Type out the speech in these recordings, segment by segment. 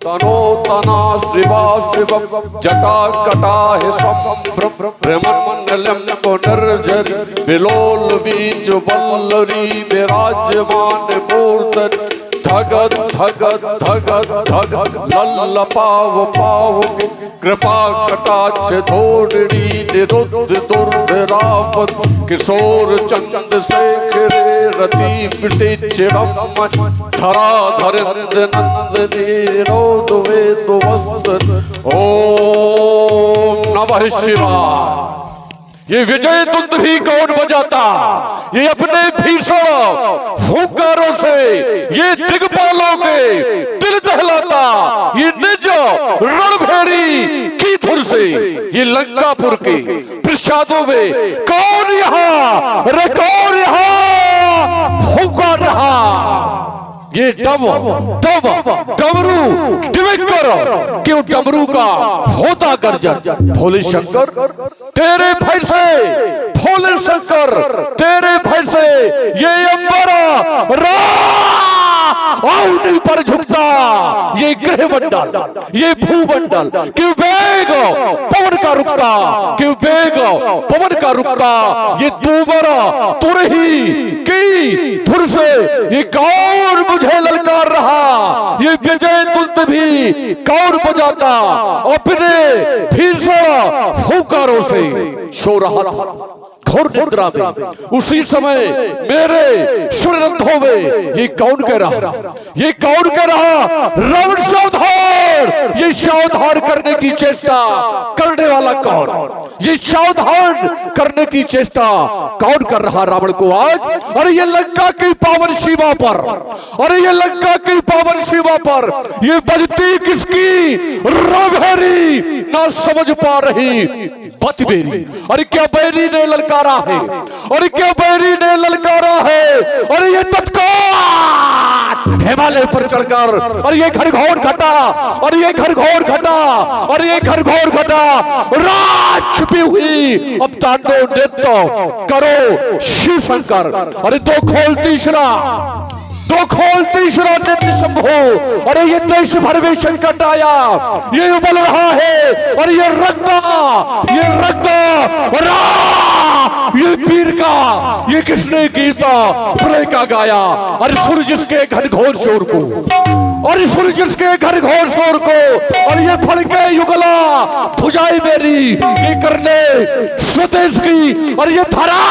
तनो तना शिवा शिव जटा कटा है संभ्रमण्यलम पुनर्जर विलोल बीज वल्लरी विराजमान मूर्धन धगत धगत धगत धगत लल्ल पाव पाव कृपा कटाक्ष धोरणी निरुद्ध दुर्धरावत किशोर चंद शेखरे रति प्रतिचिरम धरा धरेन्द्र नंदनी नोद वेद वस्तन। ओम नमः शिवाय। ये विजय दुंदुभी कौन बजाता? ये अपने भीषण हुंकारों से ये दिग्पालों के दिल दहलाता। ये निज रणभेरी की धुर से ये लंकापुर के प्रसादों में कौन यहाँ रे कौन यहाँ हुंकार रहा? ये डमरू डिविक करो क्यों डमरू का होता गर्जन। भोले शंकर तेरे भय से, भोले शंकर तेरे भय से ये अंबर आउनी पर झुकता। ये ग्रह मंडल, ये भूमंडल क्यों वेग पवन का रुकता, क्यों वेग पवन का रुकता। ये तुम्हारा तुरही की धुर से ये कौन मुझे ललकार रहा? ये विजय दुंदुभी कौन बजाता? अपने भीषण हुंकारों से सो रहा था घोर निद्रा में। उसी समय मेरे सुररंध्रों में ये कौन कह रहा? ये कौन कह रहा? रावण सावधान। ये सावधान करने की चेष्टा करने वाला कौन? ये सावधान करने की चेष्टा कौन कर रहा रावण को आज? अरे ये लंका की पावन सीमा पर, अरे ये लंका की पावन सीमा पर ये बजती किसकी रणभेरी ना समझ पा रही बत बेरी। अरे क्या बैरी ने ललकारा है? अरे क्या बैरी ने ललकारा है? अरे ये तत्काल हिमालय पर चढ़कर, अरे ये घनघोर घटा, अरे ये घनघोर घटा, अरे ये घनघोर घटा रात छुपी हुई अब तांडव नृत्य करो शिव शंकर। अरे दो खोल तीसरा, दो खोल तीसरा नित्य शंभो। अरे ये देश भर में संकट आया, ये उबल रहा है। और ये रक्ता ये पीर का ये किसने गीता प्रलय का गाया? अरे सूर्य जिसके घनघोर शोर को, और सूर्य जिसके घनघोर शोर को, और ये फड़के युगला भुजाई मेरी ये करने स्वदेश की। और ये धरा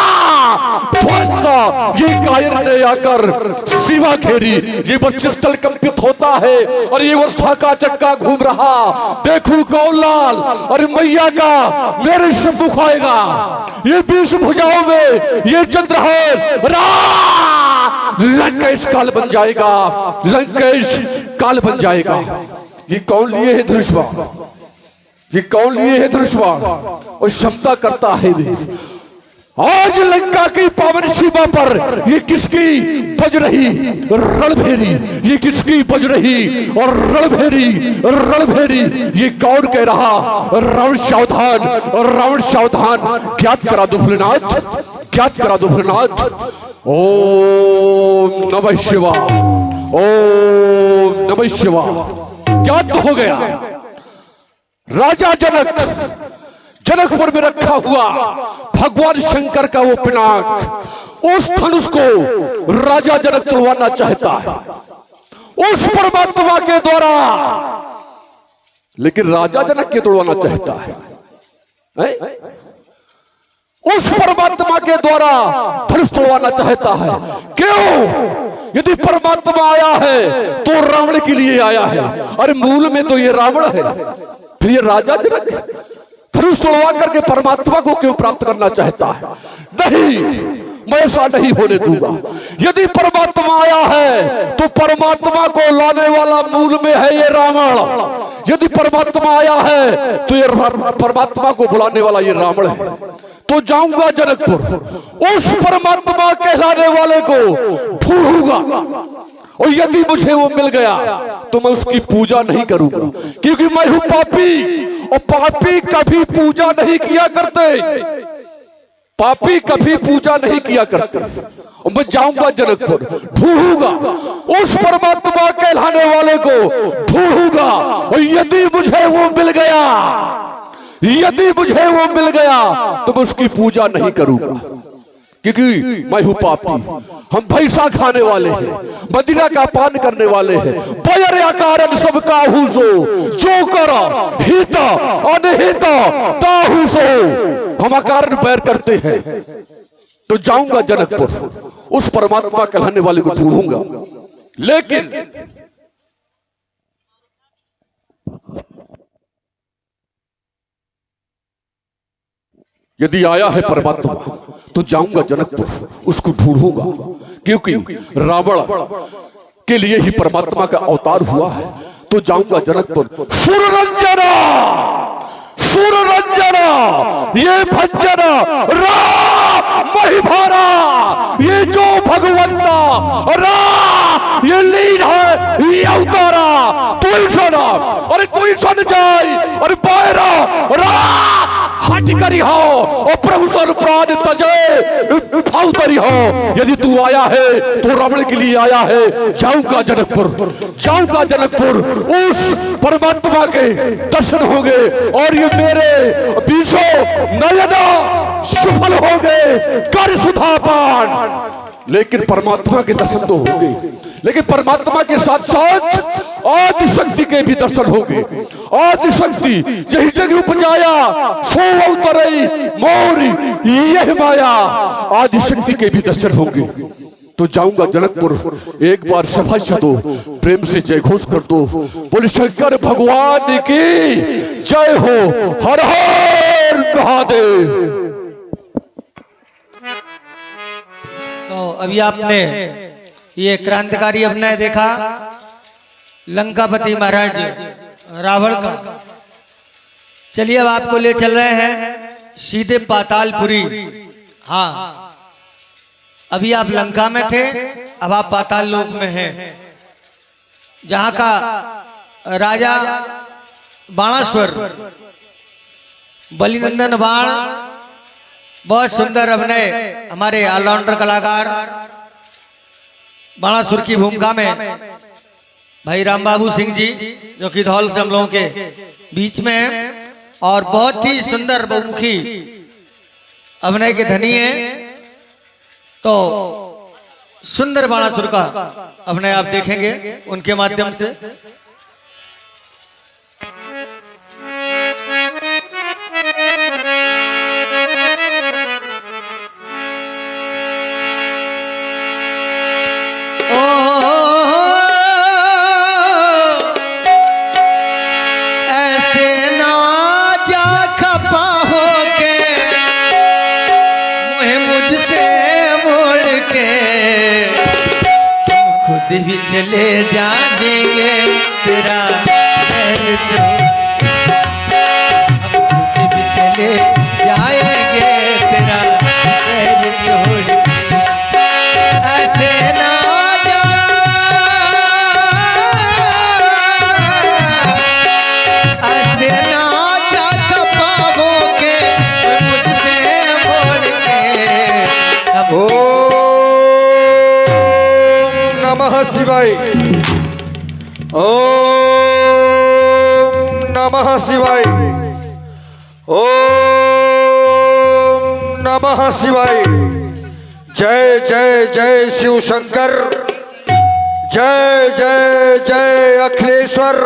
ये कायर ने आकर सीमा घेरी। ये बच्चिस्थल कंपित होता है और ये वर्षा का चक्का घूम रहा। देखू कौलाल और मैया का मेरे सम्मुख आएगा। ये 20 भुजाओं में ये चंद्रहार लंकेश काल बन जाएगा, लंकेश काल बन जाएगा। ये कौन लिए है धनुष्बाण? ये कौन लिए है धनुष्बाण? और क्षमता करता है आज लंका की पावन सीमा पर ये किसकी बज रही रणभेरी? ये किसकी बज रही और रणभेरी रणभेरी ये कौन कह रहा? रावण सावधान, रावण सावधान। ज्ञात करा दो भोलेनाथ, ज्ञात करा दो भोलेनाथ। ओम नमः शिवाय, ओम नमः शिवाय। ज्ञात हो गया राजा जनकपुर में रखा हुआ भगवान शंकर का वो पिनाक, उस धनुष को राजा जनक तुड़वाना चाहता है उस परमात्मा के द्वारा। लेकिन राजा जनक के तुड़वाना चाहता है उस परमात्मा के द्वारा धनुष तुड़वाना चाहता है। क्यों? यदि परमात्मा आया है तो रावण के लिए आया है। अरे मूल में तो ये रावण है, फिर ये राजा जनक धनुष तोड़वा करके परमात्मा को क्यों प्राप्त करना चाहता है? नहीं, मैं ऐसा नहीं होने दूंगा। यदि परमात्मा आया है तो परमात्मा को लाने वाला मूल में है ये रावण। यदि परमात्मा आया है तो ये परमात्मा को बुलाने वाला ये रावण है। तो जाऊंगा जनकपुर, उस परमात्मा कहलाने वाले को ढूंढूंगा और यदि मुझे वो मिल गया तो मैं उसकी पूजा नहीं करूंगा, क्योंकि मैं हूं पापी और पापी कभी पूजा नहीं किया करते। पापी कभी पूजा नहीं किया करते। मैं जाऊंगा जनकपुर, ढूंढूंगा उस परमात्मा कहलाने वाले को, ढूंढूंगा, और यदि मुझे वो मिल गया, यदि मुझे वो मिल गया तो मैं उसकी पूजा नहीं करूंगा, क्योंकि मैं हूं पापी। हम भैंसा खाने वाले हैं, मदिरा का पान करने वाले हैं। बयर कारण सबका हुसो, जो करो हित अनहित ताहु सो। हम अकारण बैर करते हैं। तो जाऊंगा जनकपुर, उस परमात्मा कहलाने वाले को ढूंढूंगा। लेकिन यदि आया है परमात्मा तो जाऊंगा जनकपुर, उसको ढूंढूंगा, क्योंकि रावण के लिए ही परमात्मा का अवतार हुआ है। तो जाऊंगा जनकपुर। सुररंजना, सुररंजना, ये भंजना राम महिभारा, ये जो भगवंता राम ये लीन है, ये अवतारा। कोई सुना, अरे कोई सुन जाए, अरे बायरा राम हट करी हो और प्रभु सर प्राण तजे फाउतरी हो। यदि तू आया है तो रावण के लिए आया है। जाऊंगा जनकपुर, जाऊंगा जनकपुर, उस परमात्मा के दर्शन होंगे और ये मेरे बीसों नयना सफल हो गए कर सुधापान। लेकिन परमात्मा के दर्शन तो होंगे, लेकिन परमात्मा के साथ साथ आदि शक्ति के भी दर्शन होंगे। आदि शक्ति जही जगह उपजाया सो अवतरई मोर यह माया, आदि शक्ति के भी दर्शन होंगे। तो जाऊंगा जनकपुर। एक बार सभा दो, प्रेम से जय घोष कर दो, बोले शंकर भगवान की जय हो। हर हर महादेव। तो अभी आपने ये क्रांतिकारी अभिनय देखा लंकापति महाराज रावण का। चलिए अब आपको ले चल रहे हैं सीधे पातालपुरी। हाँ, अभी आप लंका में थे, अब आप पाताल लोक में हैं, जहां का राजा बाणासुर बलिनंदन बाण। बहुत सुंदर अभिनय हमारे ऑलराउंडर कलाकार बाणासुर की भूमिका में भाई राम बाबू सिंह जी, जो कि धौल से हम लोगों के बीच में हैं और बहुत ही सुंदर बहुमुखी अभिनय के धनी हैं। तो सुंदर बाणासुर का अभिनय आप देखेंगे उनके माध्यम से। भी चले जाएंगे तेरा पैर छोड़, हम खुद भी चले जाएंगे तेरा पैर छोड़ के। ऐसे ना जा, ऐसे ना जा पाओगे मुझसे मोड़ के। नमः शिवाय, ओम नमः शिवाय, ओम नमः शिवाय। जय जय जय शिव शंकर, जय जय जय अखिलेश्वर,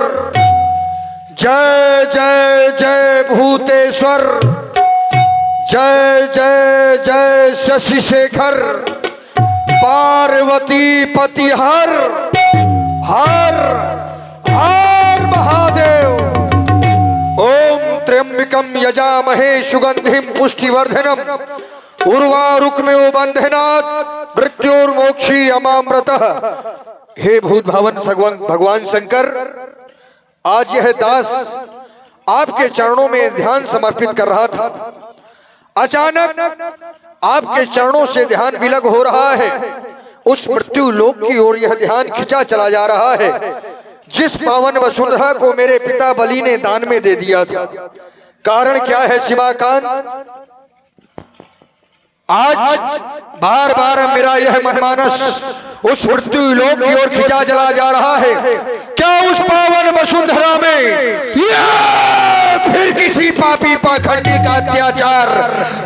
जय जय जय भूतेश्वर, जय जय जय शशि शेखर, पार्वती पति हर हर हर महादेव। ओम त्र्यंबकम यजामहे सुगंधिम पुष्टिवर्धनम उर्वारुकमेव बंधनात् मृत्योर्मोक्षी अमामृतः। हे भूत भवन भगवान शंकर, आज यह दास आपके चरणों में ध्यान समर्पित कर रहा था। अचानक आपके चरणों से ध्यान विलग हो रहा है। उस मृत्यु लोक की ओर यह ध्यान खिंचा चला जा रहा है, जिस पावन वसुंधरा को मेरे पिता बलि ने दान में दे दिया था। कारण क्या है शिवाकांत? आज बार बार मेरा यह मनमानस उस मृत्यु लोक की ओर खिंचा चला जा रहा है। क्या उस पावन वसुंधरा में ये फिर किसी पापी पाखंडी का अत्याचार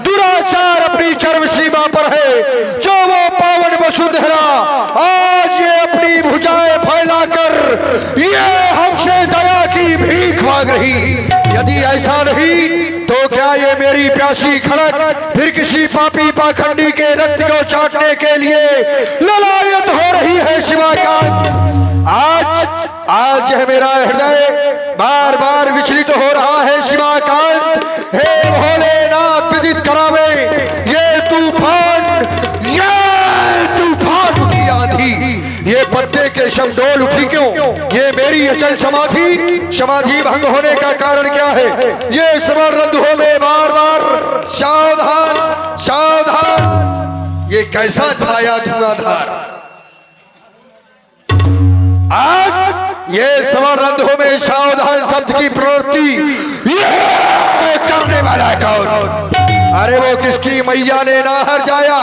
दुराचार अपनी चरम सीमा पर है, जो वो पावन वसुंधरा आज ये अपनी भुजाएं फैलाकर ये हमसे दया की भीख मांग रही। यदि ऐसा नहीं तो क्या ये मेरी प्यासी खड़क फिर किसी पापी पाखंडी के रक्त को चाटने के लिए ललायत हो रही है शिवाकांत। आज यह मेरा हृदय बार बार विचलित हो रहा है शिवाकांत। हे भोलेनाथ विदित करावे ये तूफान की आंधी, ये पत्ते के शमडोल उठी क्यों? ये मेरी अचल समाधि भंग होने का कारण क्या है? ये समरंधों में बार बार सावधान सावधान, ये कैसा छाया धुआंधार। आज ये समरंधों में सावधान शब्द की प्रवृत्ति ये करने वाला कौन? अरे वो किसकी मैया ने नाहर जाया,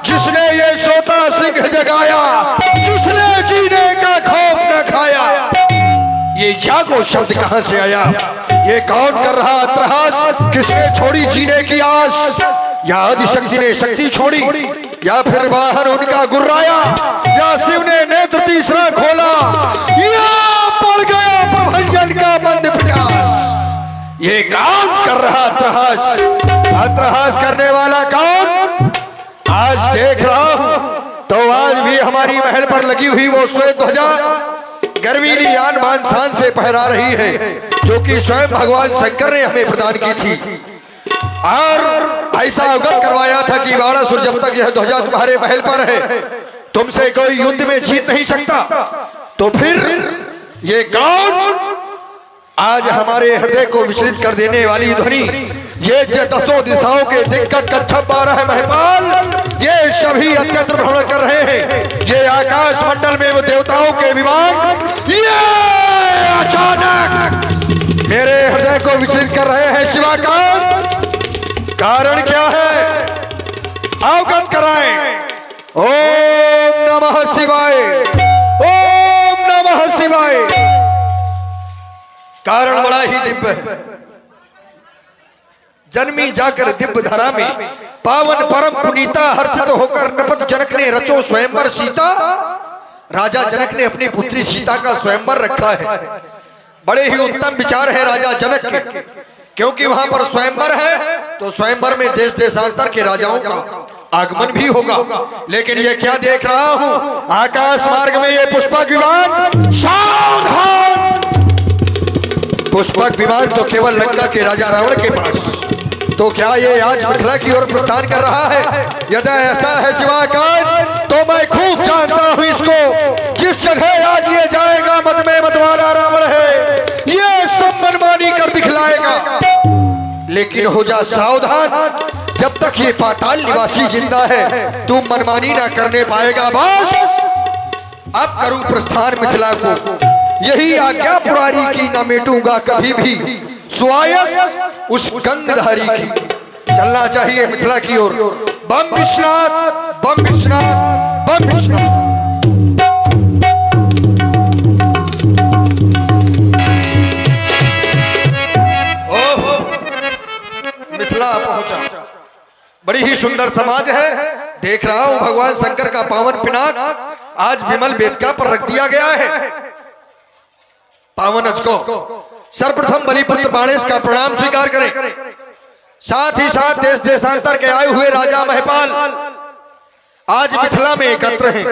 जिसने ये सोता सिंह जगाया, जिसने जीने का खौफ न खाया। ये जागो शब्द कहां से आया? ये कौन कर रहा त्रास? किसने छोड़ी जीने की आस? या आदिशक्ति ने शक्ति छोड़ी, या फिर वाहन उनका गुर्राया, या शिव ने नेत्र तीसरा खोला, या पड़ गया प्रभंजन का मंद प्रयास। ये कौन कर रहा त्रास? त्रास करने वाला कौन? आज देख रहा हूं तो आज भी हमारी महल पर लगी हुई वो श्वेत ध्वजा गर्वीली आन बान शान से फहरा रही है, जो कि स्वयं भगवान शंकर ने हमें प्रदान की थी। और ऐसा अवगत करवाया था कि बाणासुर जब तक यह ध्वजा तुम्हारे महल पर है तुमसे कोई युद्ध में जीत नहीं सकता। तो फिर ये कौन आज हमारे हृदय को विचलित कर देने वाली ध्वनि, ये दसों दिशाओं के दिक्कत कच्छप 12 महपाल, ये सभी अत्यंत भ्रमण कर रहे हैं। ये आकाश मंडल में वो देवताओं के विमान ये अचानक मेरे हृदय को विचलित कर रहे हैं शिवाकांत। कारण क्या है? अवगत कराएं। ओम नमः शिवाय, ओम नमः शिवाय। कारण बड़ा ही दिव्य है। जन्मी जाकर दिव्य धरा में पावन परम पुनीता हर्षित होकर नपत जनक ने रचो स्वयंवर सीता। राजा जनक ने अपनी पुत्री सीता का स्वयंवर रखा है। बड़े ही उत्तम विचार है राजा जनक के, क्योंकि वहां पर स्वयंवर है तो स्वयंवर में देश देशांतर के राजाओं का आगमन भी होगा। लेकिन ये क्या देख रहा हूं? आकाश मार्ग में ये पुष्पक विमान, सावधान! पुष्पक विमान तो केवल लंका के राजा रावण के पास, तो क्या ये आज मिथिला की ओर प्रस्थान कर रहा है? यदि ऐसा है शिवाकांत तो मैं खूब जानता हूं इसको। जिस जगह आज ये जाएगा मत में मतवाला रावण है, ये सब मनमानी कर दिखलाएगा। लेकिन हो जा सावधान, जब तक ये पाताल निवासी जिंदा है तू मनमानी ना करने पाएगा। बस अब करूं प्रस्थान मिथिला को, यही आज्ञा पुरारी की न मिटूंगा कभी भी, सुआयस उस गंगधारी की। चलना चाहिए मिथिला की ओर। बम विश्वनाथ, बम विश्वनाथ, बम विश्वनाथ। ओह, मिथिला पहुंचा। बड़ी ही सुंदर समाज है। देख रहा हूं भगवान शंकर का पावन पिनाक आज विमल वेदिका पर रख दिया गया है। पावन अज को सर्वप्रथम बलिपुत्र बाणेश का प्रणाम स्वीकार करें। साथ ही साथ देश देशांतर के आए हुए राजा महपाल आज मिथिला में एकत्र हैं।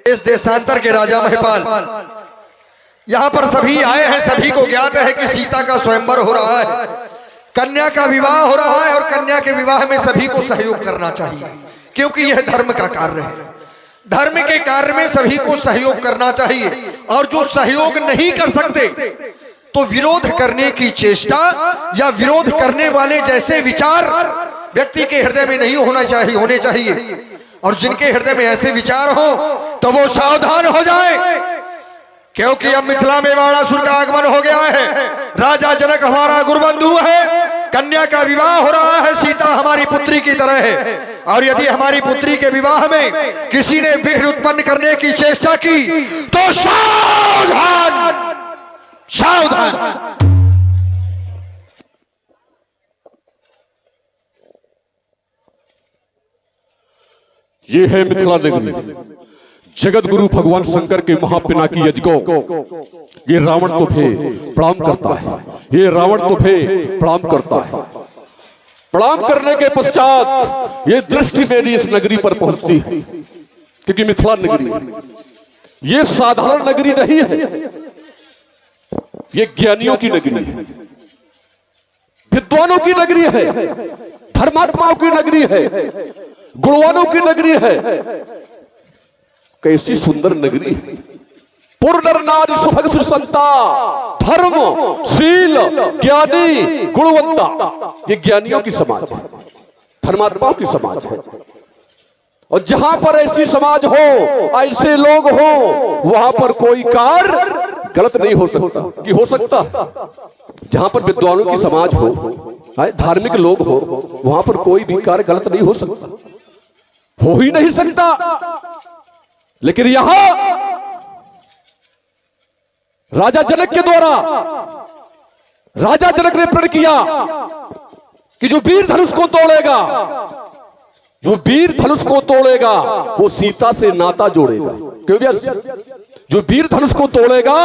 देश देशांतर के राजा महपाल यहां पर सभी आए हैं। सभी को ज्ञात है कि सीता का स्वयंवर हो रहा है, कन्या का विवाह हो रहा है, और कन्या के विवाह में सभी को सहयोग करना चाहिए, क्योंकि यह धर्म का कार्य है। धर्म के कार्य में सभी को सहयोग करना चाहिए, और जो सहयोग नहीं कर सकते तो विरोध करने की चेष्टा या विरोध करने वाले जैसे विचार व्यक्ति के हृदय में नहीं होने चाहिए। और जिनके हृदय में ऐसे विचार हो तो वो सावधान हो जाए। क्योंकि अब मिथिला में बाणासुर का आगमन हो गया है। राजा जनक हमारा गुरुबंधु है, कन्या का विवाह हो रहा है, सीता हमारी पुत्री की तरह है। और यदि हमारी पुत्री के विवाह में किसी ने विघ्न उत्पन्न करने की चेष्टा की तो सावधान सावधान। ये है मिथिला नगरी, जगत गुरु भगवान शंकर के महापिनाकी यज्ञों। ये रावण तुभे प्रणाम करता है, ये रावण तुभे प्रणाम करता है। प्रणाम करने के पश्चात ये दृष्टि मेरी इस नगरी पर पहुंचती है, क्योंकि मिथिला नगरी ये साधारण नगरी नहीं है, ये ज्ञानियों की नगरी है, विद्वानों की नगरी है, धर्मात्माओं की नगरी है, गुणवानों की नगरी है। कैसी सुंदर नगरी है। पूर्ण नारी सुभग सुसंता, धर्म शील ज्ञानी गुणवंता, ये ज्ञानियों की समाज है, धर्मात्माओं की समाज है। और जहां पर ऐसी समाज हो, ऐसे लोग हो, वहां पर कोई कार्य गलत नहीं हो सकता। कि हो सकता? जहां पर विद्वानों की समाज हो, धार्मिक लोग हो, वहां पर कोई भी कार्य गलत नहीं हो सकता, हो ही नहीं सकता। लेकिन यहां राजा जनक के द्वारा राजा जनक ने प्रण किया कि जो वीर धनुष को तोड़ेगा, जो वीर धनुष को तोड़ेगा वो सीता से नाता जोड़ेगा। क्यों भैया? जो वीर धनुष को तोड़ेगा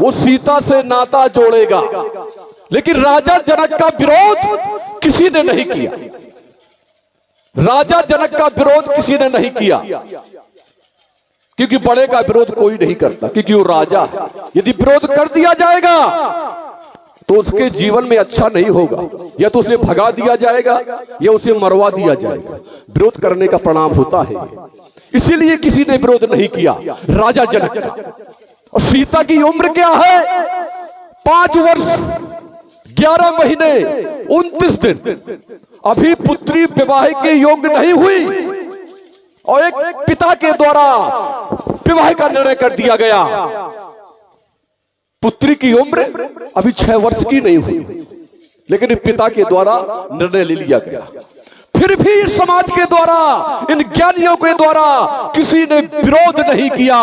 वो सीता से नाता जोड़ेगा। लेकिन राजा जनक का विरोध किसी ने नहीं किया, राजा जनक का विरोध किसी ने नहीं किया, क्योंकि बड़े का विरोध कोई नहीं करता, क्योंकि वो राजा है। यदि विरोध कर दिया जाएगा तो उसके जीवन में अच्छा नहीं होगा, या तो उसे भगा दिया जाएगा या उसे मरवा दिया जाएगा। विरोध करने का परिणाम होता है, इसीलिए किसी ने विरोध नहीं किया राजा जनक का। और सीता की उम्र क्या है? 5 वर्ष 11 महीने 29 दिन। अभी पुत्री विवाह के योग्य नहीं हुई और एक पिता के द्वारा विवाह का निर्णय कर दिया गया। पुत्री की उम्र अभी 6 वर्ष की नहीं हुई, लेकिन पिता के द्वारा निर्णय ले लिया गया। फिर भी समाज के द्वारा, इन ज्ञानियों के द्वारा किसी ने विरोध नहीं किया,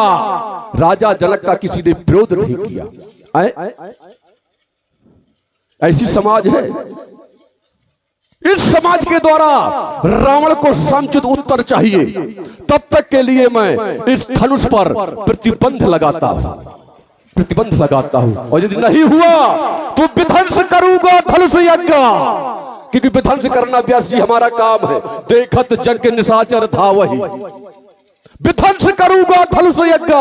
राजा जनक का किसी ने विरोध नहीं किया। ऐसी समाज है। इस समाज के द्वारा रावण को समुचित उत्तर चाहिए, तब तक के लिए मैं इस धनुष पर प्रतिबंध लगाता हूं, प्रतिबंध लगाता हूं। और यदि नहीं हुआ तो विध्वंस करूंगा धनुष यज्ञ, क्योंकि विध्वंस करना व्यास जी हमारा काम है। देखत जग निशाचर था वही, विध्वंस करूंगा धनुष यज्ञ,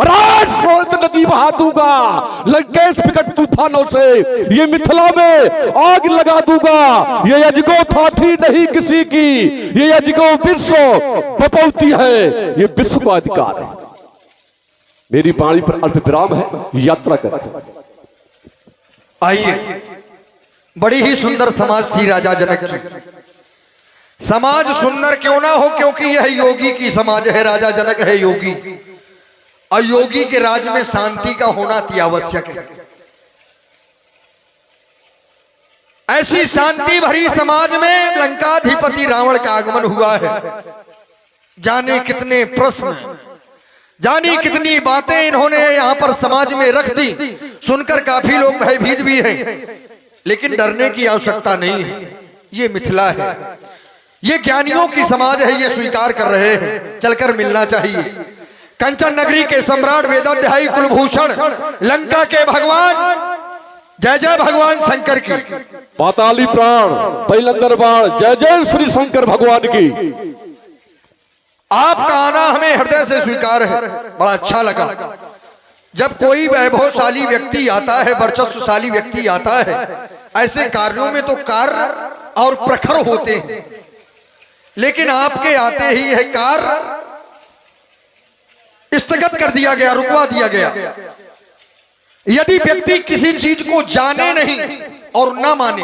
राज सोत नदी बहा दूंगा, लंकेश विकट तूफानों से ये मिथिला में आग लगा दूंगा। ये यज्ञो थाथी नहीं किसी की, ये यज्ञो विश्व बपौती है, ये विश्व का अधिकार है। मेरी वाणी पर अल्प विराम है, यात्रा कर। आइए, बड़ी ही सुंदर समाज थी राजा जनक की। समाज सुंदर क्यों ना हो, क्योंकि यह योगी की समाज है। राजा जनक है योगी, और योगी के राज में शांति का होना अति आवश्यक है। ऐसी शांति भरी समाज में लंकाधिपति रावण का आगमन हुआ है। जाने कितने प्रश्न, जानी कितनी बातें इन्होंने यहां पर समाज में रख दी। सुनकर काफी लोग भयभीत भी हैं, लेकिन डरने की आवश्यकता नहीं है। ये मिथिला है, ये ज्ञानियों की समाज है, ये स्वीकार कर रहे हैं। चलकर मिलना चाहिए। कंचन नगरी के सम्राट वेदाध्यायी कुलभूषण, लंका के भगवान, जय जय भगवान शंकर की। पाताली प्राण पैलंदर बाण, जय जय श्री शंकर भगवान की। आपका आना हमें हृदय से स्वीकार है, बड़ा अच्छा लगा। जब कोई वैभवशाली व्यक्ति आता है, वर्चस्वशाली व्यक्ति आता है, ऐसे कार्यों में तो कार्य और प्रखर होते हैं, लेकिन आपके आते ही यह कार्य स्थगित कर दिया गया, रुकवा दिया गया। यदि व्यक्ति किसी चीज को जाने नहीं और ना माने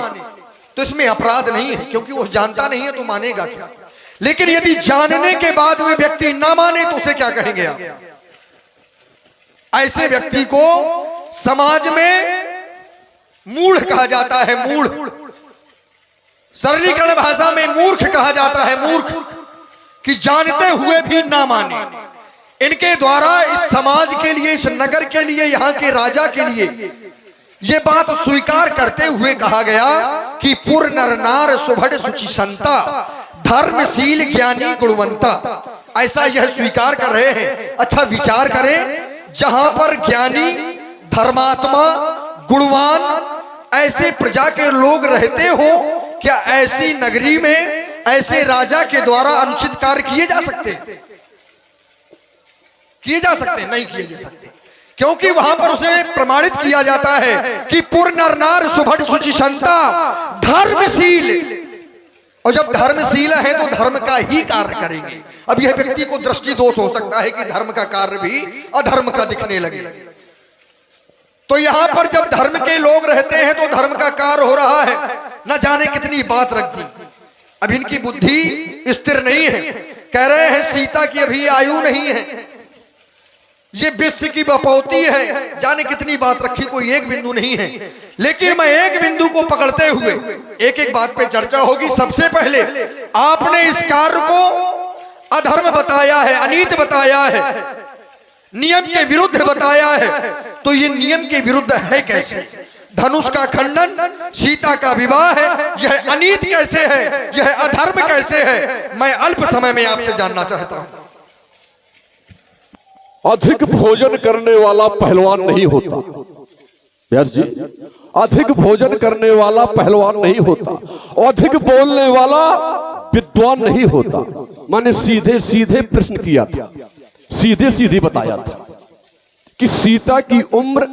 तो इसमें अपराध नहीं है, क्योंकि वो जानता नहीं है तो मानेगा क्या। लेकिन यदि जानने के बाद में व्यक्ति ना माने तो उसे क्या कहेंगे आप? ऐसे व्यक्ति को समाज में मूढ़ कहा जाता है। मूढ़, सरलीकरण भाषा में मूर्ख कहा जाता है। मूर्ख कि जानते हुए भी ना माने। इनके द्वारा इस समाज के लिए, इस नगर के लिए, यहाँ के राजा के लिए ये बात स्वीकार करते हुए कहा गया कि पुर नर नार सुभड़ सुचि संता, धर्मशील ज्ञानी गुणवंता। ऐसा यह स्वीकार कर रहे हैं। अच्छा विचार करें, जहां पर ज्ञानी, धर्मात्मा, गुणवान ऐसे प्रजा के लोग रहते हो, क्या ऐसी नगरी में ऐसे राजा के द्वारा अनुचित कार्य किए जा सकते? किए जा सकते? नहीं किए जा सकते, क्योंकि वहां पर उसे प्रमाणित किया जाता है कि पुर नर नार सुभड़ सुचि संता, धर्मशील। और जब धर्मशील है तो धर्म का ही कार्य करेंगे। अब यह व्यक्ति को दृष्टि दोष हो सकता है कि धर्म का कार्य भी अधर्म का दिखने लगे। तो यहां पर जब धर्म के लोग रहते हैं तो धर्म का कार्य हो रहा है। न जाने कितनी बात रख दी। अब इनकी बुद्धि स्थिर नहीं है। कह रहे हैं सीता की अभी आयु नहीं है, ये विश्व की बपौती है। जाने कितनी बात रखी, कोई एक बिंदु नहीं है। लेकिन मैं एक बिंदु को पकड़ते हुए एक एक बात पे चर्चा होगी। सबसे पहले आपने इस कार्य को अधर्म बताया है, अनीत बताया है, नियम के विरुद्ध बताया है। तो ये नियम के विरुद्ध है कैसे? धनुष का खंडन, सीता का विवाह है, यह अनीत कैसे है? यह अधर्म कैसे है? मैं अल्प समय में आपसे जानना चाहता हूं। अधिक भोजन करने वाला पहलवान नहीं होता। व्यास जी, अधिक भोजन करने वाला पहलवान नहीं होता, अधिक बोलने वाला विद्वान नहीं होता। मैंने सीधे सीधे प्रश्न किया था, सीधे सीधे बताया था कि सीता की उम्र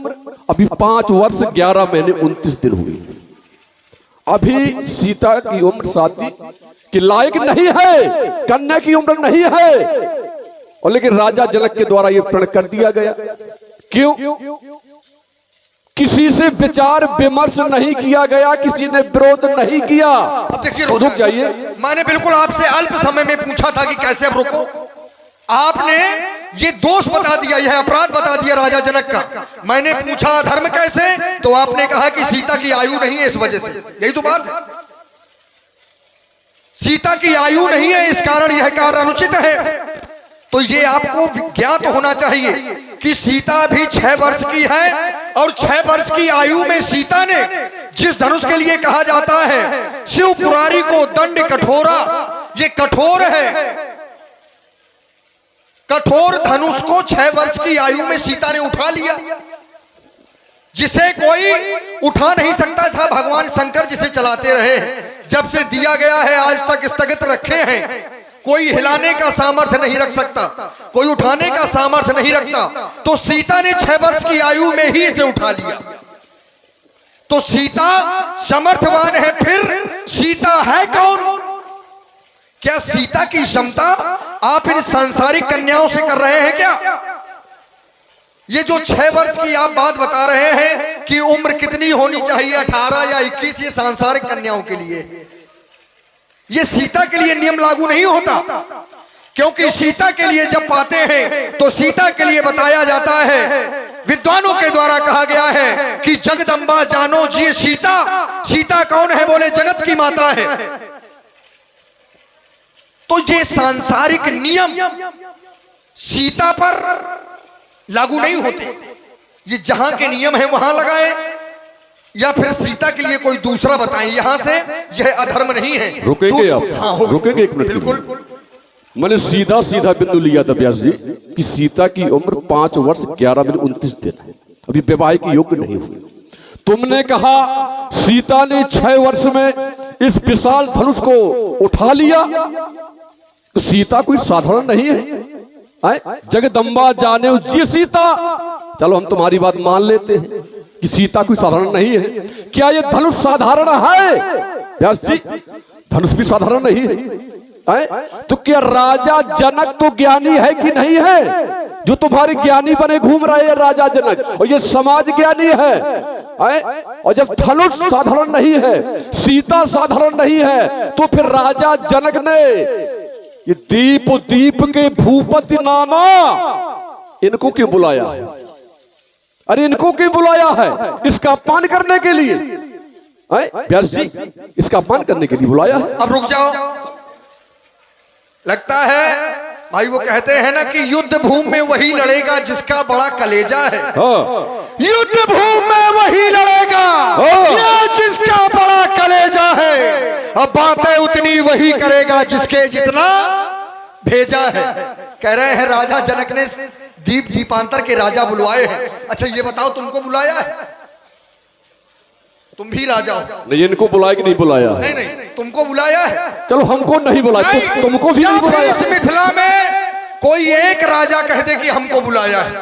अभी 5 वर्ष 11 महीने 29 दिन हुई। अभी सीता की उम्र शादी के लायक नहीं है, कन्या की उम्र नहीं है। और लेकिन राजा जनक के द्वारा यह प्रण कर दिया गया। क्यों? किसी से विचार विमर्श नहीं किया गया, किसी ने विरोध नहीं किया। अब देखिए, रुक जाइए। मैंने बिल्कुल आपसे अल्प समय में पूछा था कि कैसे अब रुको। आपने ये दोष बता दिया, यह अपराध बता दिया राजा जनक का। मैंने पूछा धर्म कैसे, तो आपने कहा कि सीता की आयु नहीं है, इस वजह से। यही तो बात है, सीता की आयु नहीं है, इस कारण यह कार्य अनुचित है। तो ये आपको ज्ञात होना चाहिए कि सीता भी 6 वर्ष की है, और 6 वर्ष की आयु में सीता ने जिस धनुष के लिए कहा जाता है शिव पुरारी को दंड कठोरा, ये कठोर है। कठोर धनुष को 6 वर्ष की आयु में सीता ने उठा लिया, जिसे कोई उठा नहीं सकता था। भगवान शंकर जिसे चलाते रहे, जब से दिया गया है आज तक स्थगित रखे हैं। कोई हिलाने का सामर्थ्य नहीं रख सकता, कोई उठाने का सामर्थ्य नहीं रखता। तो सीता ने 6 वर्ष की आयु में ही इसे उठा लिया। तो सीता समर्थवान है। फिर सीता है कौन? क्या सीता की क्षमता आप इन सांसारिक कन्याओं से कर रहे हैं क्या? ये जो 6 वर्ष की आप बात बता रहे हैं कि उम्र कितनी होनी चाहिए, 18 या 21, ये सांसारिक कन्याओं के लिए। ये सीता के लिए नियम लागू नहीं होता, क्योंकि सीता के लिए जब पाते हैं तो सीता के लिए बताया जाता है, विद्वानों के द्वारा कहा गया है कि जगदम्बा जानो जी सीता। सीता कौन है? बोले जगत की माता है। तो ये सांसारिक नियम सीता पर लागू नहीं होते। ये जहां के नियम है वहां लगाए, या फिर सीता के लिए कोई दूसरा बताएं। यहां से यह अधर्म नहीं है। रुकेंगे आप? हाँ, रुकेंगे एक मिनट? बिल्कुल। मैंने सीधा सीधा बिंदु लिया था व्यास जी कि सीता की उम्र 5 वर्ष 11 महीने 29 दिन है, अभी विवाह की योग्य नहीं हुई। तुमने कहा सीता ने 6 वर्ष में इस विशाल धनुष को उठा लिया, तो सीता कोई साधारण नहीं है। जगदम्बा जाने जी सीता। चलो हम तुम्हारी बात मान लेते हैं कि सीता कोई साधारण नहीं है। क्या ये धनुष साधारण है? व्यास जी, धनुष भी साधारण नहीं है। तो क्या राजा जनक तो ज्ञानी है कि नहीं है? जो तुम्हारे ज्ञानी बने घूम रहे हैं राजा जनक, और ये समाज ज्ञानी है। और जब धनुष साधारण नहीं है, सीता साधारण नहीं है, तो फिर राजा जनक ने ये दीप दीप के भूपति नामा इनको क्यों बुलाया? अरे इनको क्यों बुलाया है? इसका अपमान करने के लिए। व्यास जी, इसका अपमान करने के लिए बुलाया है। अब रुक जाओ, लगता है भाई वो कहते हैं ना कि युद्ध भूमि में वही लड़ेगा जिसका बड़ा कलेजा है। युद्ध भूमि में वही लड़ेगा ये जिसका बड़ा कलेजा है। अब बातें उतनी वही करेगा जिसके जितना भेजा है। कह रहे हैं राजा जनक ने दीपांतर के राजा बुलवाए हैं। अच्छा ये बताओ, तुमको बुलाया है? तुम भी राजा हो? नहीं, इनको बुलाया कि नहीं बुलाया? नहीं नहीं, तुमको बुलाया है। चलो हमको नहीं बुलाया, तुमको भी नहीं बुलाया। इस मिथिला में कोई एक राजा कह दे कि हमको बुलाया है।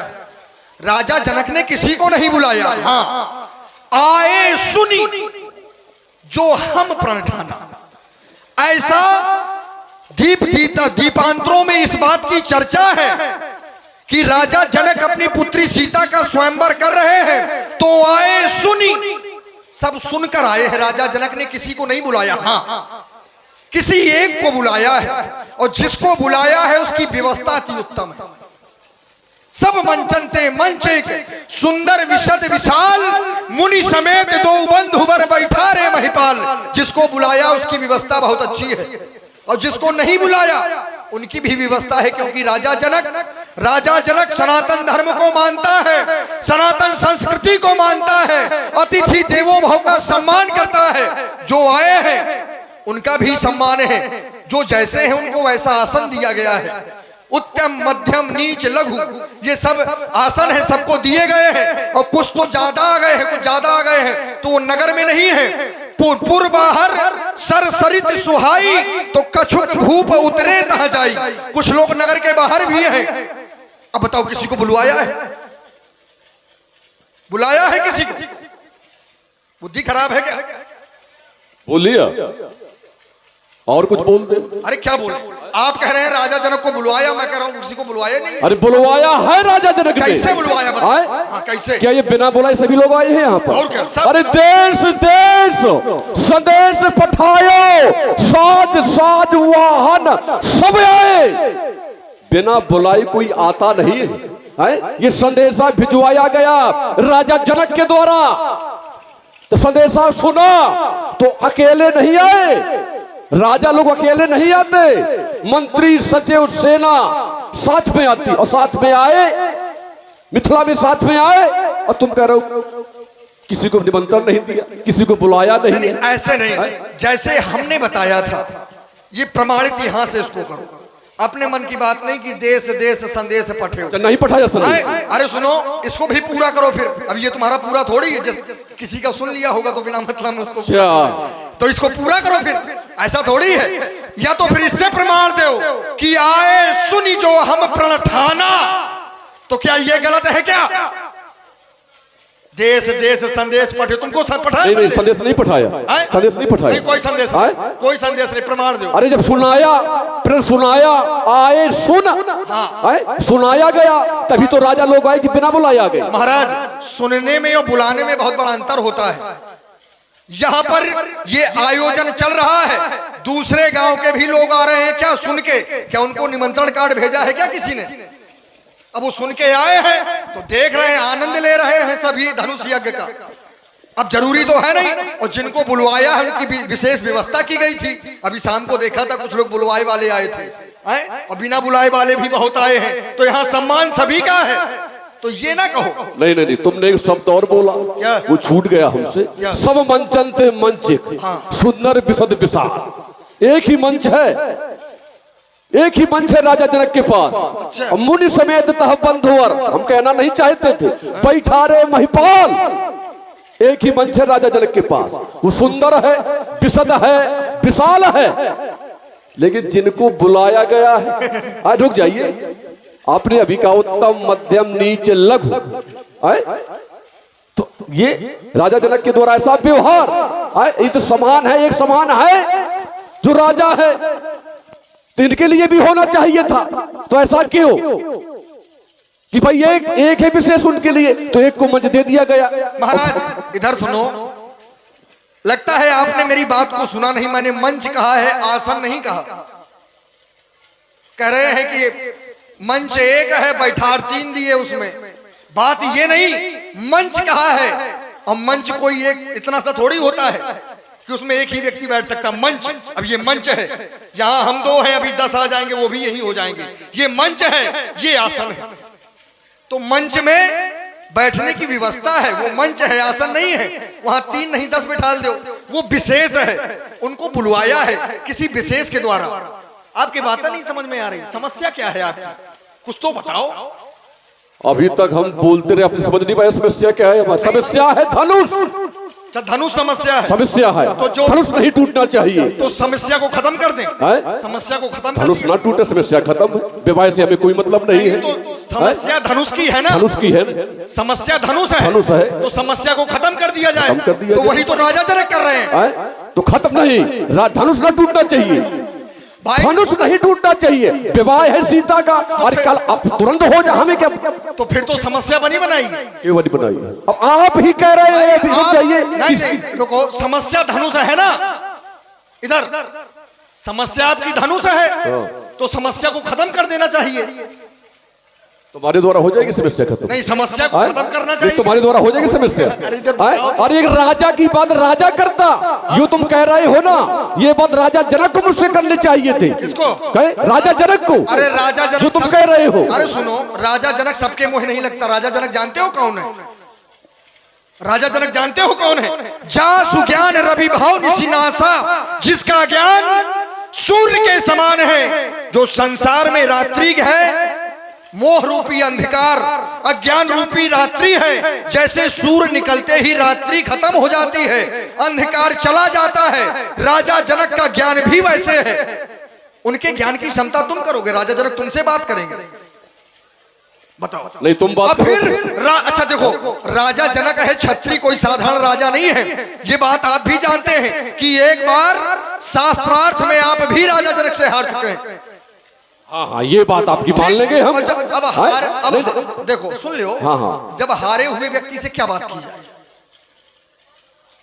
राजा जनक ने किसी को नहीं बुलाया। हाँ, आए सुनी जो हम प्रण ठाना। ऐसा दीपांतरों में इस बात की चर्चा है कि राजा जनक अपनी पुत्री सीता का स्वयंवर कर रहे हैं, तो आए सुनी, सब सुनकर आए हैं। राजा जनक ने किसी को नहीं बुलाया। हाँ, किसी एक को बुलाया है, और जिसको बुलाया है उसकी व्यवस्था अति उत्तम है। सब मंचनते मंच एक सुंदर विशद विशाल, मुनि समेत दो बंधु बर बैठा रे महिपाल। जिसको बुलाया उसकी व्यवस्था बहुत अच्छी है, और जिसको नहीं बुलाया उनकी भी व्यवस्था है। क्योंकि राजा जनक सनातन धर्म को मानता है, सनातन संस्कृति को मानता है, अतिथि देवो भव का सम्मान करता है। जो आए हैं उनका भी सम्मान है, जो जैसे हैं उनको वैसा आसन दिया गया है। उत्तम मध्यम नीच लघु ये सब आसन है, सबको दिए गए हैं। और कुछ तो ज्यादा आ गए हैं, कुछ ज्यादा आ गए हैं तो वो नगर में नहीं है। पुर बाहर सरसरित सुहाई, तो कछुक भूप उतरे तह जाई। कुछ लोग नगर के बाहर भी हैं। अब बताओ, किसी को बुलवाया है? बुलाया है किसी को? बुद्धि खराब है क्या? बोलिए, और कुछ बोल दे। अरे क्या बोल, आप कह रहे हैं राजा जनक को बुलवाया, मैं कह रहा हूं किसी को बुलवाया नहीं। अरे बुलवाया है राजा जनक ने। कैसे बुलवाया बताओ? हाँ, कैसे? क्या ये बिना बुलाए सभी लोग आए हैं यहाँ पर? और क्या? अरे देश देश संदेश पठायो, साज साज वाहन सब आए। बिना बुलाए कोई आता नहीं है। ये संदेशा भिजवाया गया राजा जनक के द्वारा। तो संदेशा सुना तो अकेले नहीं आए, राजा लोग अकेले नहीं आते, मंत्री सचिव सेना साथ में आती। और साथ में आए, मिथिला में साथ में आए, और तुम कह रहे हो किसी को निमंत्रण नहीं दिया, किसी को बुलाया नहीं। ऐसे नहीं, जैसे हमने बताया था, ये प्रमाणित यहां से इसको करो। अपने मन की बात नहीं कि देश देश संदेश पठे नहीं पठाया संदेश। अरे सुनो, इसको भी पूरा करो फिर। अब ये तुम्हारा पूरा थोड़ी है, किसी का सुन लिया होगा तो बिना मतलब में उसको, तो इसको पूरा करो फिर। ऐसा थोड़ी है। या तो फिर इससे प्रमाण दो कि आए सुनी जो हम प्रण ठाना। तो क्या ये गलत है क्या? देश देश संदेश पठे, तुमको पठाया? नहीं, संदेश नहीं पठाया, संदेश नहीं पठाया। नहीं, कोई संदेश नहीं, प्रमाण दो। अरे जब सुनाया, फिर सुनाया, आए सुन, सुनाया गया, तभी तो राजा लोग आए कि बिना बुलाया गए। महाराज, सुनने में और बुलाने में बहुत बड़ा अंतर होता है। यहाँ पर ये आयोजन चल रहा है, दूसरे गांव के भी लोग आ रहे हैं क्या सुन के? क्या उनको निमंत्रण कार्ड भेजा है क्या किसी ने? अब वो सुन के आए हैं तो देख रहे हैं, आनंद ले रहे हैं सभी धनुष यज्ञ का। अब जरूरी तो है नहीं, और जिनको बुलवाया है उनकी भी विशेष व्यवस्था की गई थी। अभी शाम को देखा था कुछ लोग बुलवाए वाले आए थे, और बिना बुलाए वाले भी बहुत आए हैं। तो यहाँ सम्मान सभी का है, तो ये ना कहो। नहीं, तुमने एक शब्द और बोला, वो छूट गया हमसे। सब मंचनते मंच एक, सुंदर विशद विशाल। एक ही मंच है, एक ही मंच है राजा जनक के पास। अच्छा। मुनि समेत तह बंधुवर, हम कहना नहीं चाहते थे, बैठा रे महिपाल। एक ही मंच है राजा जनक के पास, वो सुंदर है, विशद है, विशाल है। लेकिन जिनको बुलाया गया है, आज रुक जाइए, आपने अभी कहा उत्तम मध्यम नीच लघु, तो ये राजा जनक के द्वारा ऐसा व्यवहार, ये तो समान है, एक समान है जो राजा है, तो इनके लिए भी होना चाहिए था। तो ऐसा क्यों कि भाई एक है विशेष उनके लिए, तो एक को मंच दे दिया गया। महाराज इधर सुनो, लगता है आपने मेरी बात को सुना नहीं। मैंने मंच कहा है, आसन नहीं कहा। कह रहे हैं कि मंच एक है, बैठार तीन दिए उसमें। बात ये नहीं मंच कहा है, और मंच कोई एक इतना सा थोड़ी होता है कि उसमें एक ही व्यक्ति बैठ सकता। मंच, अब ये मंच है, यहाँ हम दो हैं, अभी 10 आ जाएंगे, वो भी यही हो जाएंगे। ये मंच है, ये आसन है। तो मंच में बैठने की व्यवस्था है, वो मंच है, आसन नहीं है। वहां 3 नहीं 10 बिठा दो, वो विशेष है, उनको बुलवाया है किसी विशेष के द्वारा। आपकी बातें नहीं समझ में आ रही, समस्या क्या है आपकी, कुछ तो बताओ। अभी तक हम बोलते रहे, अपनी समझ नहीं पाए समस्या क्या है। हमारी समस्या है धनुष। अच्छा, धनुष समस्या है, समस्या है तो जो धनुष नहीं टूटना चाहिए। तो समस्या को खत्म कर दें, हैं? समस्या को खत्म कर धनुष दिया। ना टूटे, समस्या खत्म। विवाह से हमें कोई मतलब नहीं है। तो समस्या धनुष की है ना, धनुष की है, समस्या धनुष है, धनुष है। तो समस्या को खत्म कर दिया जाए। खत्म कर दिया तो जाए। वही तो राजा जनक कर रहे हैं। हैं? तो खत्म नहीं, धनुष ना टूटना चाहिए, भाई धनुष नहीं टूटना चाहिए। विवाह है सीता का, और कल अब तुरंत हो जा, हमें क्या। तो फिर तो समस्या बनी बनाई। क्यों बनी बनाई? अब आप ही कह रहे हैं अभी आप- चाहिए। नहीं, रुको, समस्या धनुष है ना, इधर समस्या आपकी धनुष है, तो समस्या को खत्म कर देना चाहिए। तुम्हारे द्वारा हो जाएगी समस्या खत्म। नहीं, समस्या को खत्म करना ये चाहिए। तुम्हारे द्वारा हो जाएगी समस्या। अरे इधर बताओ तो। और एक राजा की बात राजा करता, जो तुम कह रहे हो ना, ये बात राजा जनक को मुझसे करनी चाहिए थी। किसको? कहे राजा जनक को। अरे राजा जनक जो तुम कह रहे हो। अरे सुनो, राजा जनक सबके मुंह नहीं लगता। राजा जनक जानते हो कौन है? राजा जनक जानते हो कौन है? जा सुज्ञान रवि भाव निशिनासा, जिसका ज्ञान सूर्य के समान है, जो संसार में रात्रि है, मोह रूपी अंधकार अज्ञान रूपी रात्रि है। जैसे सूर्य निकलते ही रात्रि खत्म हो जाती है, अंधकार चला जाता है, राजा जनक का ज्ञान भी वैसे है। उनके ज्ञान की क्षमता तुम करोगे, राजा जनक तुमसे बात करेंगे। बताओ। नहीं तुम बात अब फिर अच्छा देखो, राजा जनक है छत्री, कोई साधारण राजा नहीं है। ये बात आप भी जानते हैं कि एक बार शास्त्रार्थ में आप भी राजा जनक से हार चुके हैं। हाँ हाँ, ये बात आपकी मान लेंगे हम। अब हार, अब देखो सुन लो, हाँ हाँ, जब हारे हुए व्यक्ति से क्या बात की जाए?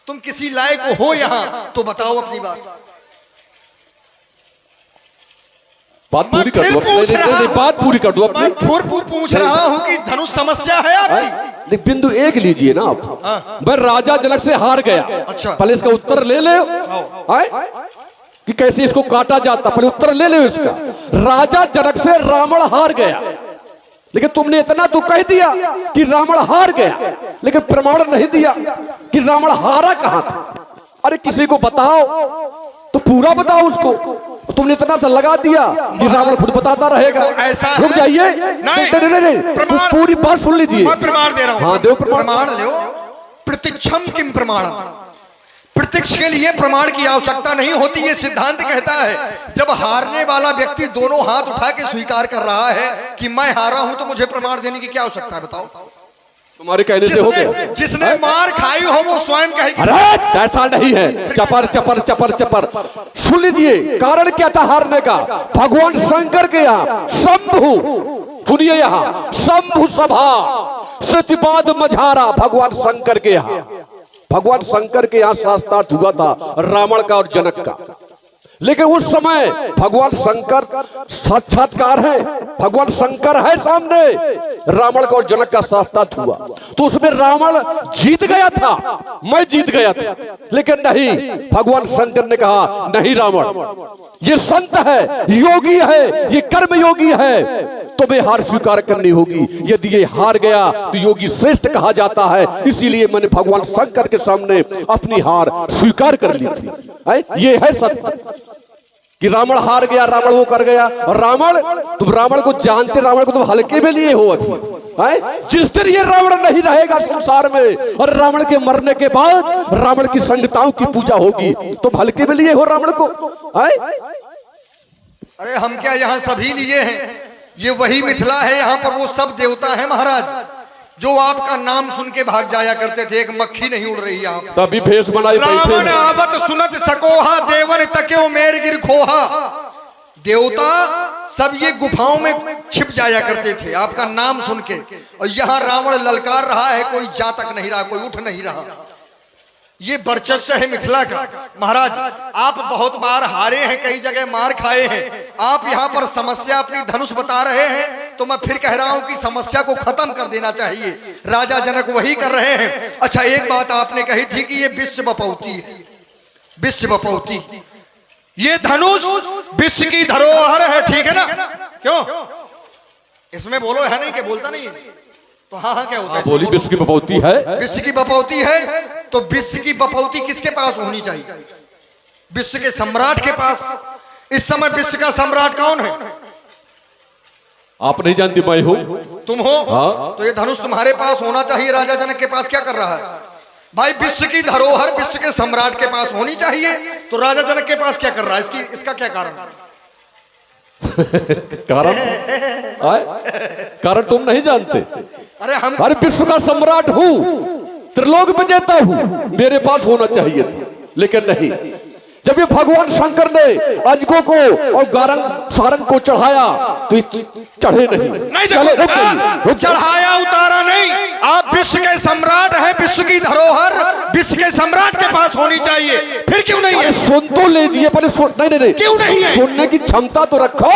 तुम किसी लायक हो यहां तो बताओ अपनी बात। बात पूरी कर दो। पूछ रहा हूं, बात पूरी कर दो अपनी। मैं फिर पूछ रहा हूं कि धनुष समस्या है आपकी। देख बिंदु एक लीजिए ना आप। मैं राजा जनक से हार गया, अच्छा। पहले इसका उत्तर ले ले कि कैसे इसको काटा जाता, पहले उत्तर ले ले इसका। राजा जनक से रावण हार गया, लेकिन तुमने इतना तो कह दिया कि रावण हार गया, लेकिन प्रमाण नहीं दिया कि रावण हारा कहां था। अरे किसी को बताओ तो पूरा बताओ उसको। तुमने इतना सा लगा दिया कि रावण खुद बताता रहेगा। ऐसा रुक जाइए, नहीं, प्रमाण, पूरी बात सुन लीजिए। मैं प्रमाण दे रहा हूं। हाँ, दो प्रमाण लो। प्रत्यक्षम किम प्रमाणम, प्रत्यक्ष के लिए प्रमाण की आवश्यकता नहीं होती। ये सिद्धांत कहता है, जब हारने वाला व्यक्ति दोनों हाथ उठा के स्वीकार कर रहा है कि मैं हारा हूं, तो मुझे प्रमाण देने की क्या आवश्यकता है? बताओ। तुम्हारे कहने से हो गया। जिसने मार खाई हो वो स्वयं कहेगी। अरे ऐसा नहीं है। चपर चपर चपर चपर। सुन लीजिए, कारण क्या था हारने का? भगवान शंकर के यहाँ शंभु, सुनिए यहाँ शंभु सभा सत्यवाद मझारा, भगवान शंकर के यहाँ, भगवान शंकर के यहाँ शास्त्रार्थ हुआ था रावण का और जनक का। लेकिन उस समय भगवान शंकर साक्षात्कार है, भगवान शंकर है सामने, रावण का और जनक का शास्त्रार्थ हुआ। तो उसमें रावण जीत गया था, मैं जीत गया था, लेकिन नहीं, भगवान शंकर ने कहा नहीं रावण, ये संत है, योगी है, ये कर्म योगी है, तुम्हें हार स्वीकार करनी होगी। यदि ये हार गया तो योगी श्रेष्ठ कहा जाता है। इसीलिए मैंने भगवान शंकर के सामने अपनी हार स्वीकार कर ली थी। ये है सत्य कि रावण हार गया, रावण वो कर गया। और रावण, तुम रावण को जानते, रावण को तुम हल्के में लिए हो अभी। जिस दिन ये रावण नहीं रहेगा संसार में, और रावण के मरने के बाद रावण की संगताओं की पूजा होगी, तुम हल्के में लिए हो रावण को। अरे हम क्या यहाँ सभी लिए हैं? ये वही मिथिला है, यहाँ पर वो सब देवता है महाराज, जो आपका नाम सुन के भाग जाया करते थे। एक मक्खी नहीं उड़ रही आप। तभी भेष बनाई रावण आवत सुनत सकोहा, देवन तक्यो मेर गिर खोहा। देवता सब ये गुफाओं में छिप जाया करते थे आपका नाम सुन के, और यहाँ रावण ललकार रहा है, कोई जा तक नहीं रहा, कोई उठ नहीं रहा। ये वर्चस्व है मिथिला का। महाराज आप बहुत बार हारे हैं, कई जगह मार खाए हैं, आप यहाँ पर समस्या अपनी धनुष बता रहे हैं, तो मैं फिर कह रहा हूँ कि समस्या को खत्म कर देना चाहिए। राजा जनक वही कर रहे हैं। अच्छा, एक बात आपने कही थी कि ये विश्व बपौती है, विश्व बपौती। ये धनुष विश्व की धरोहर है, ठीक है ना? क्यों इसमें बोलो, है नहीं कि बोलता नहीं है? तो हाँ हाँ क्या होता है? बोली विश्व की बपौती है। विश्व की बपौती है, तो विश्व की बपौती किसके पास होनी चाहिए? विश्व के सम्राट के पास। इस समय विश्व का सम्राट कौन है? आप नहीं जानती, मैं हूं। तुम हो? हाँ। तो ये धनुष तुम्हारे पास होना चाहिए। राजा जनक के पास क्या कर रहा है भाई? विश्व की धरोहर विश्व के सम्राट के पास होनी चाहिए, तो राजा जनक के पास क्या कर रहा है? इसका क्या कारण? कारण कारण तुम नहीं जानते। अरे विश्व का सम्राट हूं, त्रिलोक विजेता हूं, मेरे पास होना चाहिए था, लेकिन नहीं। जब ये भगवान शंकर ने अजगो को और गारंग सारंग को चढ़ाया तो ये चढ़े नहीं। चले चढ़ाया उतारा नहीं। आप विश्व के सम्राट हैं, विश्व की धरोहर विश्व के सम्राट के पास होनी चाहिए, फिर क्यों नहीं है? सुन तो लीजिए पहले। नहीं, क्यों नहीं है? सुनने की क्षमता तो रखो।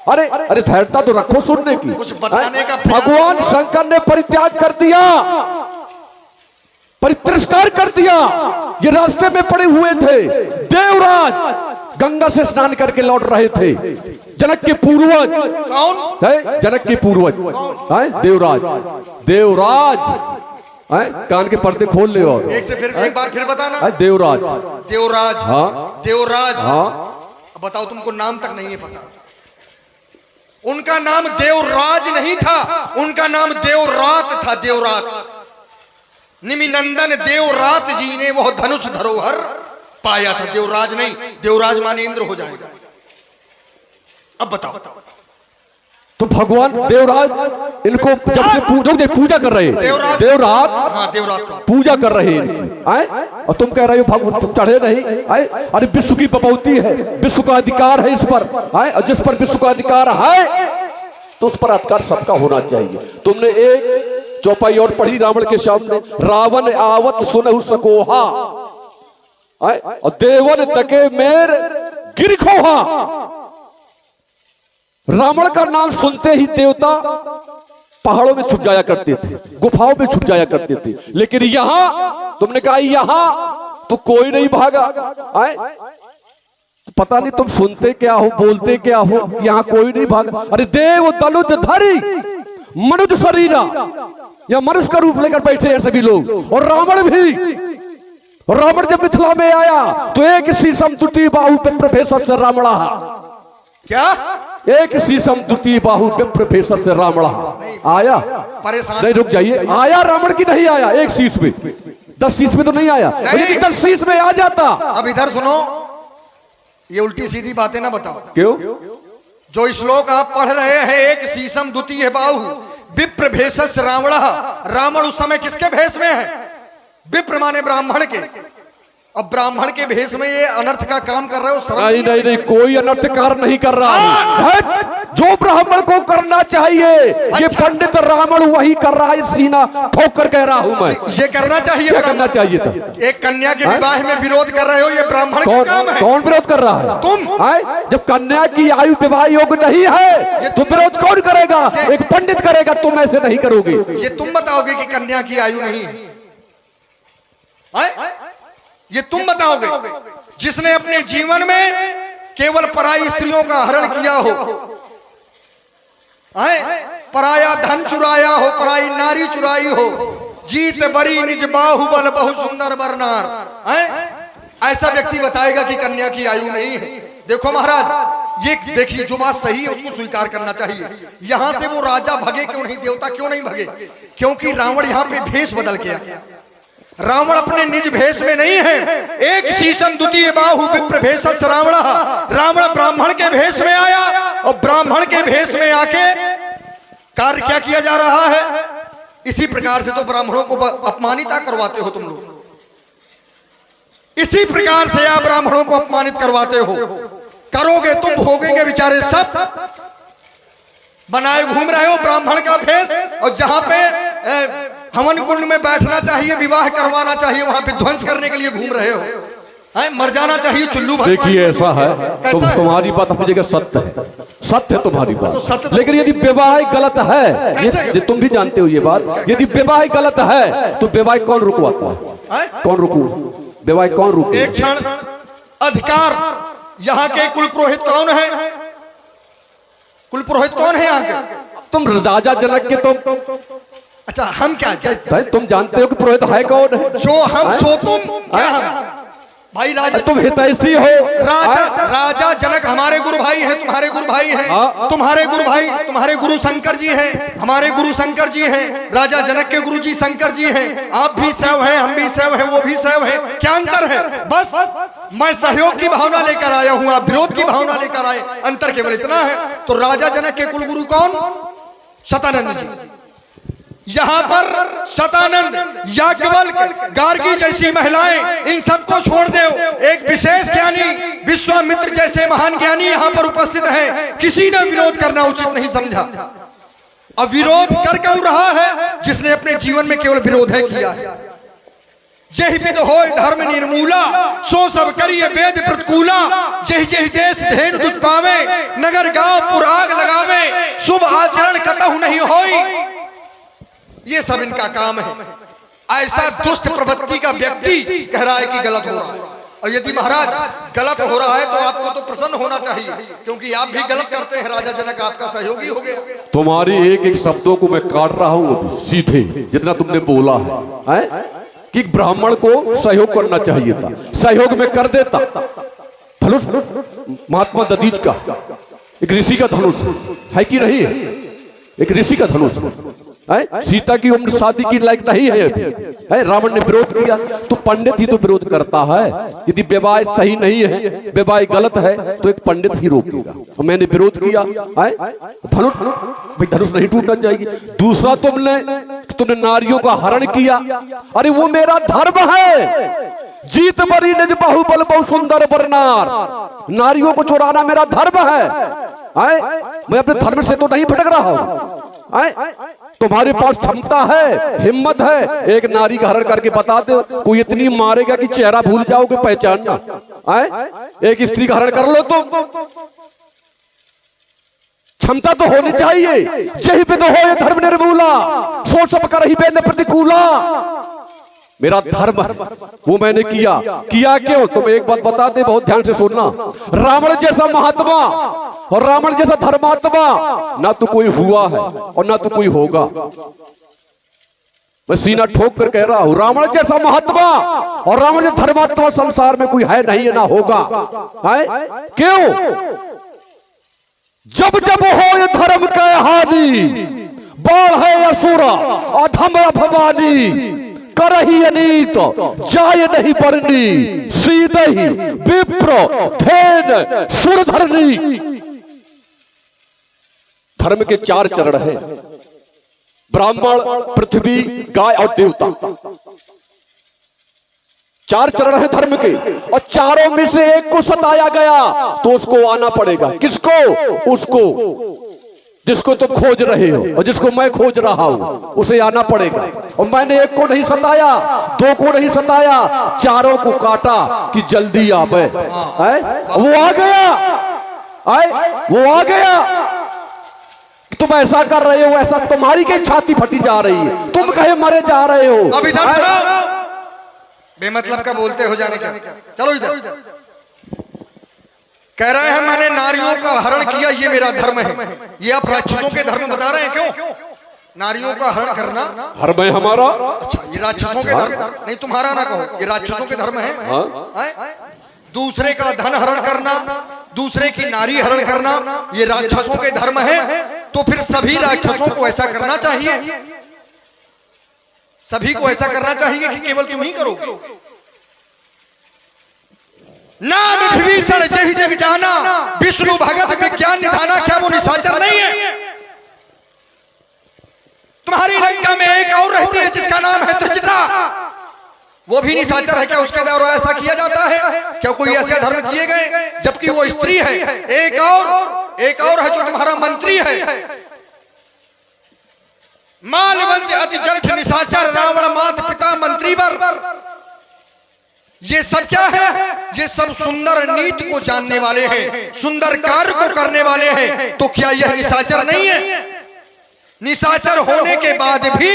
अरे धैर्यता तो रखो सुनने की। कुछ बताने का भगवान शंकर ने परित्याग कर दिया, परितिरस्कार कर दिया। ये रास्ते में पड़े हुए थे। देवराज गंगा से स्नान करके लौट रहे थे। जनक के पूर्वज। कौन है? जनक के पूर्वज है देवराज। कान के पर्दे खोल ले। और एक बार फिर बताना। देवराज। देवराज। हाँ देवराज। हाँ। बताओ, तुमको नाम तक नहीं है पता। उनका नाम देवराज नहीं था, उनका नाम देवरात था। देवरात। निमिनंदन देवरात जी ने वह धनुष धरोहर पाया था, देवराज नहीं। देवराज माने इंद्र हो जाएगा। अब बताओ, तो भगवान देवराज इनको जब से पूजा कर रहे हैं। देवरात। हाँ, देवरात का पूजा कर रहे हैं आए? और तुम कह रहे हो भगवान चढ़े नहीं आए? अरे विश्व की बपौती है, विश्व का अधिकार है इस पर आए, और जिस पर विश्व का अधिकार है तो उस पर अधिकार सबका होना चाहिए। तुमने एक चौपाई और पढ़ी रावण के सामने, रावण आवत सुनहु सकोहा और देवन तके मेर गिरखोहा। रावण का नाम सुनते ही देवता पहाड़ों में छुप जाया करते थे, गुफाओं में छुप जाया करते थे। लेकिन यहां तुमने कहा यहां तो कोई नहीं भागा। आए पता नहीं तुम सुनते क्या हो, बोलते क्या हो, यहां कोई नहीं भागा। अरे देव दलुत धरी मनुष्य शरीरा, या मनुष्य का रूप लेकर बैठे हैं सभी लोग। और रावण भी। रावण जब मिथिला में आया तो एक शीशम द्वितीय बाहु विप्र से रावणा। क्या? एक शीशम द्वितीय बाहु विप्र से रावणा आया। परेशान नहीं, रुक जाइए। आया रावण की नहीं आया एक शीश में, 10 शीश में तो नहीं आया। 10 शीश में आ जाता। अब इधर सुनो, ये उल्टी सीधी बातें ना बताओ। क्यों? जो श्लोक आप पढ़ रहे हैं, एक शीशम द्वितीय बाहु विप्र भेषस रावण। रावण उस समय किसके भेष में है? विप्र माने ब्राह्मण के। अब ब्राह्मण के भेष में ये अनर्थ का काम कर रहे हो? नहीं, कोई अनर्थ कार्य नहीं कर रहा है। जो ब्राह्मण को करना चाहिए ये पंडित रावण वही कर रहा है। सीना ठोक कर कह रहा हूं मैं, ये करना चाहिए। क्या करना चाहिए था? एक कन्या के विवाह में विरोध कर रहे हो, ये ब्राह्मण का काम है। कौन विरोध कर रहा है? तुम। जब कन्या की आयु विवाह योग्य नहीं है तो विरोध कौन करेगा? एक पंडित करेगा। तुम ऐसे नहीं करोगे। ये तुम बताओगे कि कन्या की आयु नहीं है? ये तुम बताओगे? जिसने अपने जीवन में केवल पराई स्त्रियों का हरण किया हो, पराया धन चुराया हो, पराई नारी चुराई हो, जीत बरी निज बाहुबल बहु सुंदर बरनार, ऐसा व्यक्ति बताएगा कि कन्या की आयु नहीं है। देखो महाराज, ये देखिए, जो बात सही है उसको स्वीकार करना चाहिए। यहां से वो राजा भगे क्यों नहीं, देवता क्यों नहीं भगे? क्योंकि रावण यहां पे भेष बदल के आया। रावण अपने निज भेष में नहीं है। एक शीशम द्वितीय बाहु विप्र भेषस रावण। रावण ब्राह्मण के भेष में आया और ब्राह्मण के भेष में आके कार्य क्या किया जा रहा है? इसी प्रकार से तो ब्राह्मणों को अपमानित करवाते हो तुम लोग। इसी प्रकार से आप ब्राह्मणों को अपमानित करवाते हो। करोगे तुम, भोगेंगे बेचारे सब। बनाए घूम रहे हो ब्राह्मण का भेष, और जहां पे हवन कुंड में बैठना चाहिए, विवाह करवाना चाहिए, वहां पे ध्वंस करने के लिए घूम रहे हो। मर जाना चाहिए चुल्लू भर। देखिए ऐसा है, तुम्हारी बात अपनी जगह सत्य है, सत्य है तुम्हारी बात, लेकिन यदि विवाह गलत है, ये तुम भी जानते हो ये बात, यदि विवाह गलत है तो विवाह कौन रुकवाता है? कौन रुकू? विवाह कौन रुकू? एक क्षण, अधिकार यहाँ के कुल पुरोहित कौन है? कुल पुरोहित कौन है यहाँ के? तुम राजा जनक के तुम, अच्छा हम क्या तुम जानते हो कि पुरोहित है कौन है? जो हम सो तुम क्या हम भाई राजा, तुम हितैषी हो। राजा जनक हमारे गुरु भाई हैं, तुम्हारे गुरु भाई हैं, तुम्हारे गुरु भाई, तुम्हारे गुरु शंकर जी हैं, हमारे गुरु शंकर जी हैं, राजा जनक के गुरु जी शंकर जी हैं, आप भी सैव हैं, हम भी सैव हैं, वो भी सैव हैं, क्या अंतर है? बस मैं सहयोग की भावना लेकर आया हूं, आप विरोध की भावना लेकर आए, अंतर केवल इतना है। तो राजा जनक के कुल गुरु कौन? शतानंद जी। यहां पर शतानंद, याज्ञवल्क्य, गार्गी जैसी महिलाएं, इन सबको छोड़ दो, एक विशेष ज्ञानी विश्वामित्र जैसे महान ज्ञानी यहां पर उपस्थित हैं, किसी ने विरोध करना उचित नहीं समझा। अब विरोध कर क्यों रहा है? जिसने अपने जीवन में केवल विरोध है किया है। जहि विद होय धर्म निर्मूला, सो सब करिए वेद प्रतिकूला, जहि जहि देश धेनु दुख पावे, नगर गांव पुराग लगावे, शुभ आचरण कतहु नहीं होई। ये सब इनका काम है। ऐसा दुष्ट प्रवृत्ति का व्यक्ति कह रहा है कि गलत हो रहा है, और यदि महाराज गलत हो रहा है तो आपको तो प्रसन्न होना चाहिए, क्योंकि आप भी गलत करते हैं। राजा जनक आपका सहयोगी हो गया। तुम्हारी एक एक शब्दों को मैं काट रहा हूँ सीधे, जितना तुमने बोला है कि ब्राह्मण को सहयोग करना चाहिए था, सहयोग में कर देता। धनुष महात्मा दधीच का, एक ऋषि का धनुष है कि नहीं है? एक ऋषि का धनुष है। सीता की उम्र शादी की लायक नहीं है अभी, है? रावण ने विरोध किया तो पंडित ही तो विरोध करता है। यदि विवाह सही नहीं है, विवाह गलत है, तो एक पंडित ही रोकेगा। तो मैंने विरोध किया, धनुष भाई धनुष नहीं टूटना चाहिए। दूसरा तुमने नारियों का हरण किया, अरे वो मेरा धर्म है। जीत बरी निज बाहुबल बहु सुंदर बरनार, नारियों को चुराना मेरा धर्म है। मैं अपने धर्म से तो नहीं भटक रहा हूं। तुम्हारे पास क्षमता है, हिम्मत है, एक नारी का हरण करके बता दो, कोई इतनी मारेगा कि चेहरा भूल जाओगे पहचानना। एक स्त्री का हरण कर लो तुम, क्षमता तो होनी चाहिए। जही पे तो हो ये धर्म निर्मूला, सो सब कर ही वेद प्रतिकूला। मेरा धर्म वो मैंने किया क्यों? तुम एक बात बता दे, बहुत ध्यान से सुनना। रावण जैसा महात्मा और रावण जैसा धर्मात्मा ना तो कोई हुआ है और ना तो कोई होगा। मैं सीना ठोक कर कह रहा हूं, रावण जैसा महात्मा और रावण जैसा धर्मात्मा संसार में कोई है नहीं है, ना होगा। है क्यों? जब जब हो ये धर्म का हानि, बाढ़ है असुरा अधम भवानी, करही अनीत जाय नहीं बरनी, सीधे ही विप्र धेन सुरधरनी। धर्म के 4 चरण हैं, ब्राह्मण, पृथ्वी, गाय और देवता। 4 चरण है धर्म के, और चारों में से एक को सताया गया तो उसको आना पड़ेगा। किसको? उसको जिसको तुम खोज रहे हो और जिसको मैं खोज रहा हूं, उसे आना पड़ेगा। और मैंने एक को नहीं सताया, 2 को नहीं सताया, 4 को काटा कि जल्दी आवे। वो आ गया, वो आ गया। तुम ऐसा कर रहे हो, ऐसा तुम्हारी के छाती फटी जा रही है, तुम कहे मरे जा रहे हो। अब इधर बेमतलब का बोलते हो जाने क्या? चलो इधर। कह रहे हैं मैंने नारियों का हरण किया, ये मेरा धर्म है। ये आप राक्षसों के धर्म बता रहे हैं क्यों? नारियों का हरण करना धर्म है हमारा। अच्छा, ये राक्षसों के धर्म नहीं, तुम्हारा ना कहो, ये राक्षसों के धर्म है। दूसरे का धन हरण करना, दूसरे की नारी हरण करना, ये राक्षसों के धर्म है। तो फिर सभी राक्षसों को ऐसा करना चाहिए, सभी को ऐसा करना चाहिए कि केवल तुम ही करोगे? नाम विभीषण जहि जग जाना, विष्णु भगत विज्ञान निधाना, क्या वो निशाचर नहीं है? तुम्हारी लंका में एक और रहती है जिसका नाम है त्रिजटा, वो भी निशाचर है क्या? उसके द्वारा ऐसा किया जाता है क्या? कोई ऐसे धर्म किए गए? जबकि वो स्त्री है। एक और है जो तुम्हारा मंत्री है, मालवंत अति जठ निशाचर, रावण मात पिता मंत्री वर। ये सब क्या है? ये सब सुंदर नीति को जानने वाले हैं, सुंदर कार्य को करने वाले हैं। तो क्या यह निशाचर नहीं है? निशाचर होने के बाद भी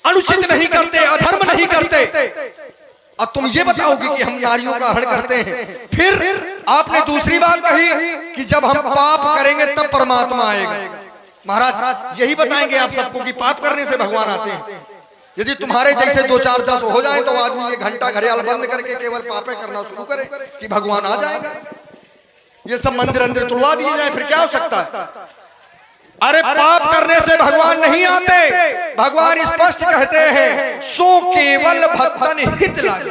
अनुचित नहीं करते, अधर्म नहीं करते। अब तुम ये बताओगे कि हम नारियों का हरण करते हैं। फिर आपने दूसरी बात कही कि जब हम पाप करेंगे तब परमात्मा आएगा। महाराज यही बताएंगे आप सबको कि पाप करने से भगवान आते हैं। यदि तुम्हारे जैसे 2 4 10 हो जाए तो आदमी ये घंटा घड़ियाल बंद करके केवल पापे करना शुरू करे कि भगवान आ जाएगा। ये सब मंदिर अंदर तुड़वा दिए जाए, फिर क्या हो सकता है? अरे पाप करने से भगवान नहीं आते। भगवान स्पष्ट कहते हैं, सो केवल भक्तन हित लागे।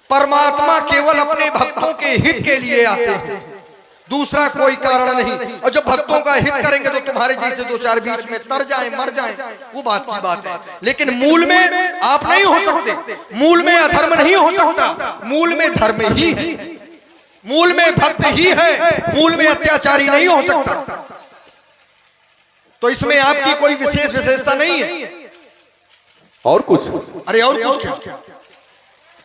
परमात्मा केवल अपने भक्तों के हित के लिए आते हैं, दूसरा कोई कारण नहीं। और जब भक्तों का हित करेंगे तो तुम्हारे जैसे 2 4 बीच में तर जाएं, मर जाएं, वो बात की बात है। लेकिन मूल में आप नहीं हो सकते, मूल में अधर्म नहीं हो सकता, मूल में धर्म ही है, मूल में भक्त ही है, मूल में अत्याचारी नहीं हो सकता। तो इसमें आपकी कोई विशेष विशेषता नहीं है। और कुछ? अरे और कुछ क्या?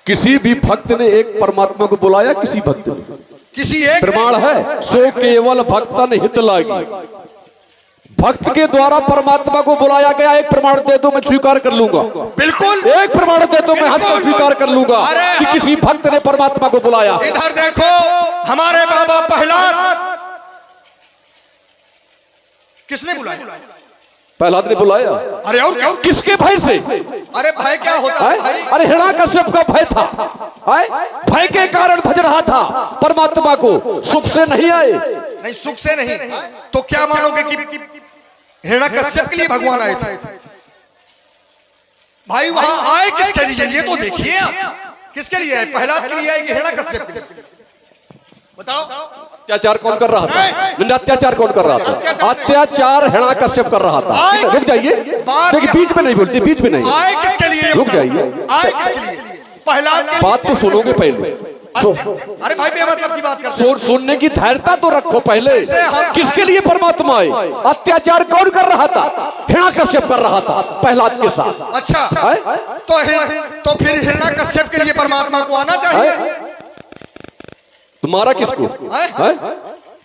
किसी भी भक्त ने एक परमात्मा को बुलाया? किसी भक्त ने? किसी एक प्रमाण है, सो केवल भक्तन हित लागी। भक्त के द्वारा परमात्मा को बुलाया गया। एक प्रमाण दे दो, मैं स्वीकार कर लूंगा। बिल्कुल, एक प्रमाण दे दो, मैं हाथ पर स्वीकार कर लूंगा कि किसी भक्त ने परमात्मा को बुलाया। इधर देखो, हमारे बाबा प्रहलाद किसने बुलाया? प्रहलाद ने बुलाया। अरे और क्या? किसके भय से? अरे भय क्या होता है भाई? अरे हिरण्याकश्यप का भय था। भय के कारण भज रहा था परमात्मा को, सुख से नहीं आए। नहीं, सुख से नहीं तो क्या मानोगे कि हिरण्याकश्यप के लिए भगवान आए थे? भाई वहां आए किसके लिए ये तो देखिए आप। किसके लिए आए? प्रहलाद के लिए आए कि हिरण्याकश्यप के लिए? बताओ। अत्याचार कौन कर रहा था? अत्याचार कौन कर रहा था? अत्याचार हिरण्याकश्यप कर रहा था। रुक जाइए, देखिए बीच में नहीं बोलते, बीच में नहीं। आए किसके लिए? रुक जाइए, आए किसके लिए? प्रहलाद के बात तो सुनोगे पहले। अरे भाई बेमतलब की बात कर। सुनने की धैर्यता तो रखो पहले। किसके लिए परमात्मा आए? अत्याचार कौन कर रहा था? हिरण्याकश्यप कर रहा था प्रहलाद के साथ। अच्छा, तो फिर हिरण्याकश्यप के लिए परमात्मा को आना चाहिए। तो मारा किसको?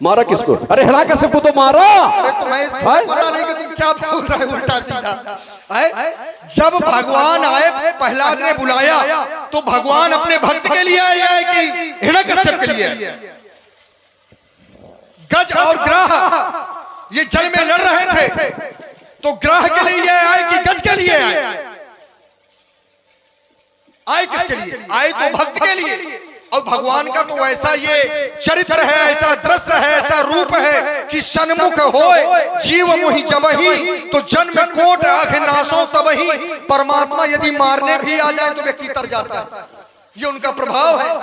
मारा किसको? अरे हिरण्याकश्यप को तो मारा। अरे तुम्हें पता नहीं कि तुम क्या बोल रहे हो उल्टा सीधा। जब भगवान आए, प्रहलाद ने बुलाया तो भगवान अपने भक्त के लिए आए कि हिरण्याकश्यप के लिए? गज और ग्राह ये जल में लड़ रहे थे, तो ग्राह के लिए आए कि गज के लिए आए? आए किसके लिए? आए तो भक्त के लिए। और भगवान का तो ऐसा ये चरित्र है, ऐसा दृश्य है, ऐसा रूप है कि सन्मुख होए जीव मोहि जबहि, तो जन्म कोट अघनाशों तबहि। परमात्मा यदि मारने भी आ जाए तो व्यक्ति तर जाता है। ये उनका प्रभाव है।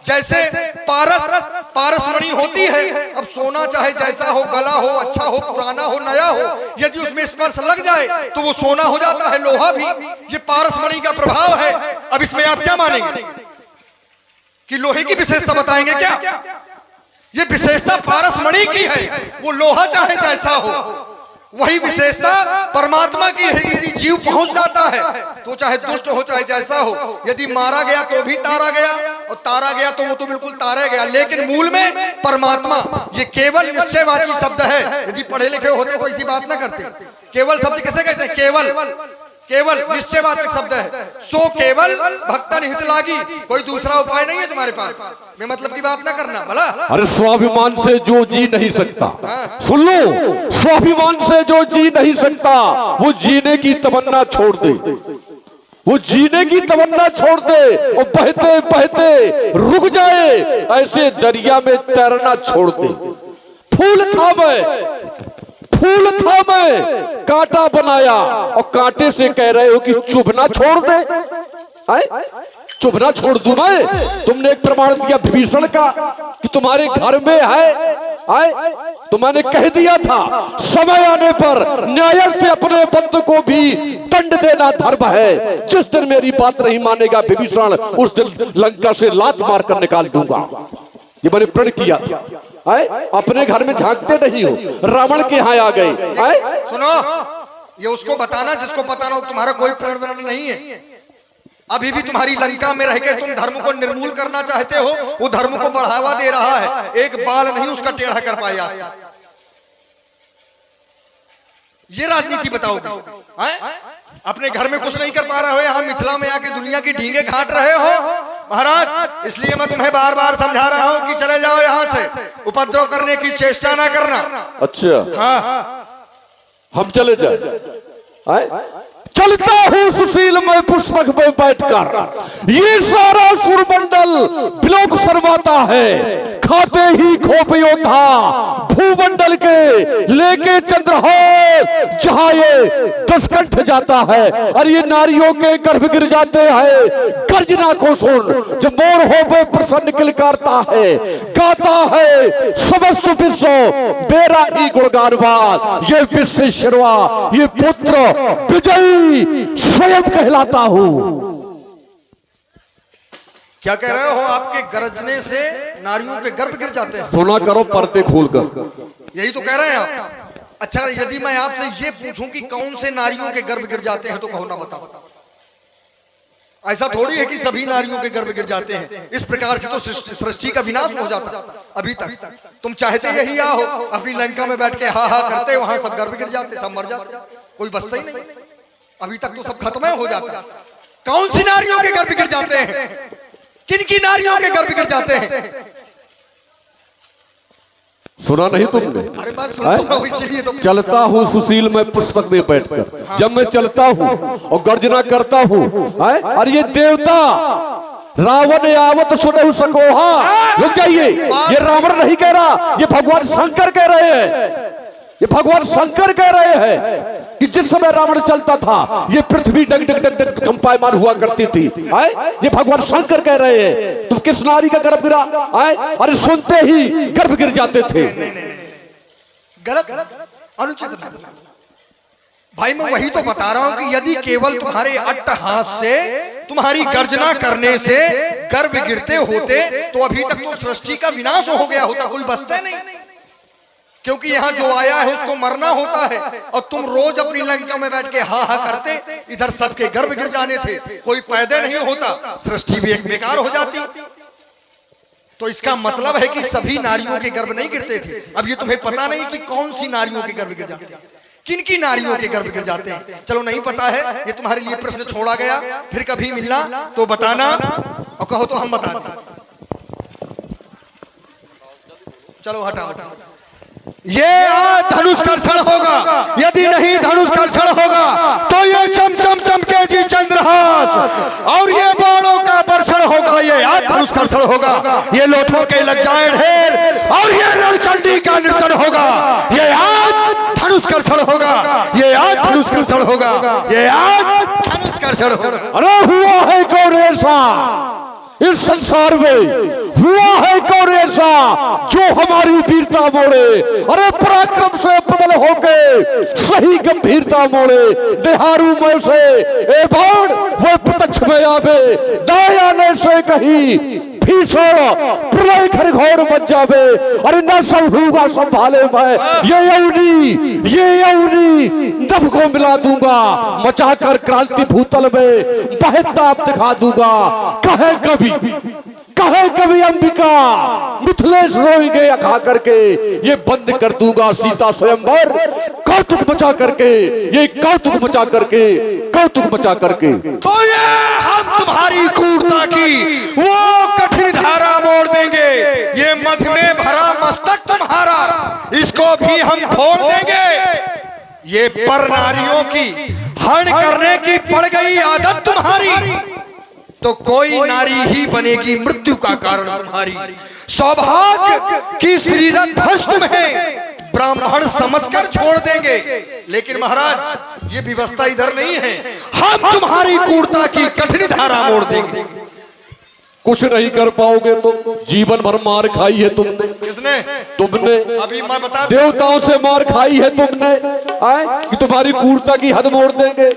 जैसे पारस मणि होती है, अब सोना चाहे जैसा हो, गला हो, अच्छा हो, पुराना हो, नया हो, यदि उसमें स्पर्श लग जाए तो वो सोना हो जाता है, लोहा भी। ये पारस मणि का प्रभाव है। अब इसमें आप क्या मानेंगे कि लोहे की विशेषता बताएंगे क्या? ये विशेषता पारस मणि की है। वो लोहा चाहे जैसा हो, वही विशेषता परमात्मा की है। यदि जीव पहुंच जाता है तो चाहे दुष्ट हो चाहे जैसा हो, यदि मारा गया तो भी तारा गया, और तारा गया तो वो तो बिल्कुल तारा गया। लेकिन मूल में परमात्मा, ये केवल निश्चयवाची शब्द है। यदि पढ़े लिखे होते तो ऐसी बात ना करते। केवल शब्द किसे कहते हैं? केवल निश्चयवाचक शब्द है। सो केवल भक्तन हित लागी। कोई दूसरा उपाय नहीं है तुम्हारे पास। मैं मतलब की बात ना करना भला। अरे स्वाभिमान से जो जी नहीं सकता, सुन लो, स्वाभिमान से जो जी नहीं सकता वो जीने की तमन्ना छोड़ दे। वो जीने की तमन्ना छोड़ दे, वो बहते बहते रुक जाए, ऐसे दरिया में तैरना छोड़ दे। फूल था मैं, कांटा बनाया, और कांटे से कह रहे हो कि चुभना छोड़ दे। चुभना छोड़ दूं मैं? तुमने एक प्रमाण दिया विभीषण का कि तुम्हारे घर में है। तो मैंने कह दिया था समय आने पर न्याय से अपने बंधु को भी दंड देना धर्म है। जिस दिन मेरी बात नहीं मानेगा विभीषण, उस दिन लंका से लात मार कर निकाल दूंगा। ये मैंने प्रण किया था। अपने घर में झांकते नहीं हो, रावण के यहाँ आ गए। सुनो, ये उसको बताना जिसको पता ना हो। तुम्हारा कोई प्रण नहीं है। अभी भी तुम्हारी लंका में रह के तुम धर्म को निर्मूल करना चाहते हो, वो धर्म को बढ़ावा दे रहा है, एक बाल नहीं उसका टेढ़ा कर पाया। ये राजनीति बताओगे? अपने घर में कुछ नहीं कर पा रहे हो, यहाँ मिथिला में आके दुनिया की ढींगे घाट रहे हो महाराज। इसलिए मैं तुम्हें बार बार समझा रहा हूँ कि चले जाओ यहाँ से, उपद्रव करने की चेष्टा ना करना। अच्छा हाँ, हम चले जाए। चलता हूँ सुशील में पुष्पक में बैठकर, ये सारा सुरमंडल बिलोक शर्माता है, खाते ही खोप योद्धा भूमंडल के लेके चंद्रहास जहाँ ये दसकंठ जाता है, और ये नारियों के गर्भ गिर जाते हैं। गर्जना को सुन, जब मोर हो पे प्रसन्न किलकारता है, गाता है समस्त विश्व मेरा ही गुणगानवान, ये विश्व शिरवा ये पुत्र विजयी स्वयं कहलाता हूं। क्या कह रहे हो? आपके गरजने से नारियों के गर्भ गिर जाते हैं? सुना करो पर्दे खोलकर, यही तो कह रहे हैं आप। अच्छा, यदि मैं आपसे ये पूछूं कि कौन से नारियों के गर्भ गिर जाते हैं तो कहो ना, बताओ। ऐसा थोड़ी है कि सभी नारियों के गर्भ गिर जाते हैं। इस प्रकार से तो सृष्टि का विनाश हो जाता। अभी तक तुम चाहते यही आओ, अपनी लंका में बैठ के हा हा करते, वहां सब गर्भ गिर जाते, सब मर जाते, कोई बचता ही नहीं। अभी तक तो सब खत्म हो जाता। कौन सी नारियों के गर्भ गिर जाते हैं? किन की नारियों के गर्भ गिर जाते हैं? सुना नहीं तुमने? अरे बात सुनता हूं, इसीलिए तो चलता हूँ सुशील में पुष्पक में बैठकर, जब मैं चलता हूँ और गर्जना करता हूँ, और ये देवता रावण आवत सुनहु सकोहा। रुक जाइए, ये रावण नहीं कह रहा, ये भगवान शंकर कह रहे हैं। ये भगवान शंकर कह रहे हैं कि जिस समय रावण चलता था ये पृथ्वी डग डग डग डग कंपायमान हुआ करती थी। ये भगवान शंकर कह रहे हैं। तुम किस नारी का गर्भ गिरा? अरे सुनते ही गर्भ गिर जाते थे। गलत, अनुचित भाई। मैं वही तो बता रहा हूं कि यदि केवल तुम्हारे अट्टहास से, तुम्हारी गर्जना करने से गर्भ गिरते होते तो अभी तक तो सृष्टि का विनाश हो गया होता, कोई बचता नहीं। क्योंकि यहाँ जो आया है उसको मरना होता है, और तुम रोज अपनी लंका में बैठ के हा हा करते, इधर सबके गर्भ गिर जाने थे, कोई पैदा नहीं होता, सृष्टि भी एक बेकार हो जाती। तो इसका मतलब है कि सभी नारियों के गर्भ नहीं गिरते थे। अब ये तुम्हें पता नहीं कि कौन सी नारियों के गर्भ गिर जाते हैं, किन की नारियों के गर्भ गिर जाते हैं। चलो नहीं पता है, ये तुम्हारे लिए प्रश्न छोड़ा गया, फिर कभी मिलना तो बताना, और कहो तो हम बता दें। चलो हटाओ हटाओ। ये आज धनुष कर्षण होगा, यदि नहीं धनुष कर्षण होगा तो ये चम चम चमकेगी चंद्रहास, और ये बाणों का वर्षण होगा। ये आज धनुष कर्षण होगा, ये लोथों के लग जाए ढेर, और ये रणचंडी का नर्तन होगा। ये आज धनुष कर्षण होगा, ये आज धनुष कर्षण होगा, ये आज धनुष कर्षण होगा। अरे हुआ है कौन ऐसा इस संसार में, हुआ है कौन ऐसा जो हमारी वीरता मोड़े? अरे पराक्रम से प्रबल होके सही गंभीरता मोड़े। देहारू में से ए बाण वो प्रत्यक्ष में आवे, दायाने से कहीं भीषण प्रलय घर घोर बच जावे। अरे न संभूगा संभाले मैं, ये अवनी दब को मिला दूंगा, मचाकर क्रांति भूतल में बहताप दिखा दूंगा। कहे कभी अंबिका मिथिलेश रोएंगे अखा करके, ये बंद कर दूंगा सीता स्वयंवर। कौतुक मचा करके, ये कौतुक मचा करके, कौतुक मचा करके। तो ये हम तुम्हारी क्रूरता की वो कठिन धारा मोड़ देंगे। ये मध में भरा मस्तक तुम्हारा, इसको भी हम फोड़ देंगे। ये पर नारियों की हरण करने की पड़ गई आदत तुम्हारी, तो कोई नारी ही बनेगी मृत्यु का कारण तुम्हारी। सौभाग्य की श्रीरथ भस्म में ब्राह्मण समझकर छोड़ देंगे, लेकिन महाराज ये व्यवस्था इधर नहीं है। हम तुम्हारी क्रूरता की कठिन धारा मोड़ देंगे। कुछ नहीं कर पाओगे तुम, जीवन भर मार खाई है तुमने। किसने? तुमने। अभी मैं बता, देवताओं से मार खाई है तुमने, कि तुम्हारी क्रूरता की हद मोड़ देंगे।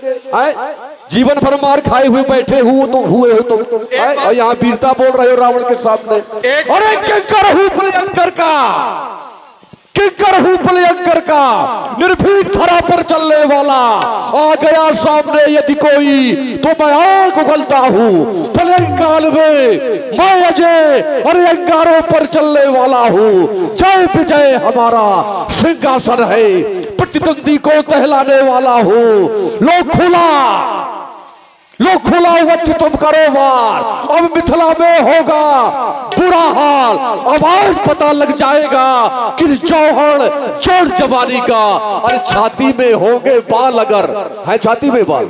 जीवन भर मार खाए हुए बैठे हुए हो तुम, और यहाँ वीरता बोल रहे हो रावण के सामने। अरे किंकर हूँ प्रियंकर का, किंकर हूँ प्रियंकर शंकर का निर्भीक धरा पर चलने वाला आ गया सामने यदि कोई तो मैं आग उगलता हूँ भले काल में मैं अजय अरे अंगारों पर चलने वाला हूँ जय विजय हमारा सिंहासन है प्रतिद्वंदी को टहलाने वाला हूँ लो खुला वच्च तुम करो वार अब मिथिला में होगा बुरा हाल अब आज पता लग जाएगा किस जौहर चोर जवानी का अरे छाती में होंगे बाल अगर है छाती में बाल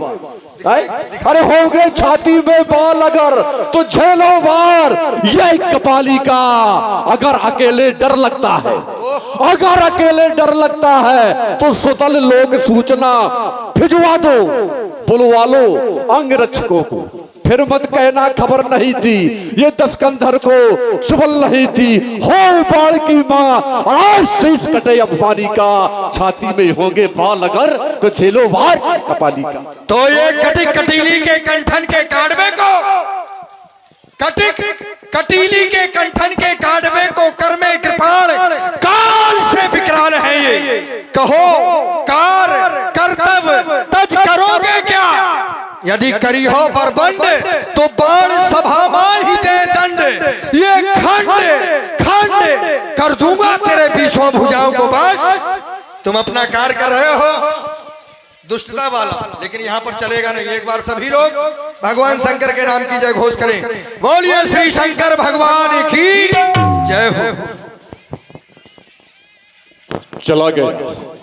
अरे होंगे छाती में बाल अगर तो झेलो वार यह कपाली का अगर अकेले डर लगता है अगर अकेले डर लगता है तो सुतल लोग सूचना भिजवा दो बुलवा लो अंग रक्षकों को फिर मत कहना खबर नहीं थी ये दस्कंधर को सुबल नहीं थी हो बाढ़ की माँ आज शीश कटे अफवानी का छाती में होंगे बाल अगर तो झेलो वार कपाली का। तो ये कटिक कटीली के कंठन के काड़वे को कटीली के कंठन के काड़वे को कर में कृपाण काल से विकराल है ये कहो कार कर्तव्य तज करोगे क्या यदि करी हो बरबंड तो बाण सभा में ही दे दंड ये खंड कर दूंगा तेरे बीसों भुजाओं को बस। तुम अपना कार्य कर रहे हो दुष्टता वाला लेकिन यहाँ पर चलेगा नहीं। एक बार सभी लोग भगवान शंकर के नाम की जय घोष करें। बोलिए श्री शंकर भगवान की जय हो। चला गया।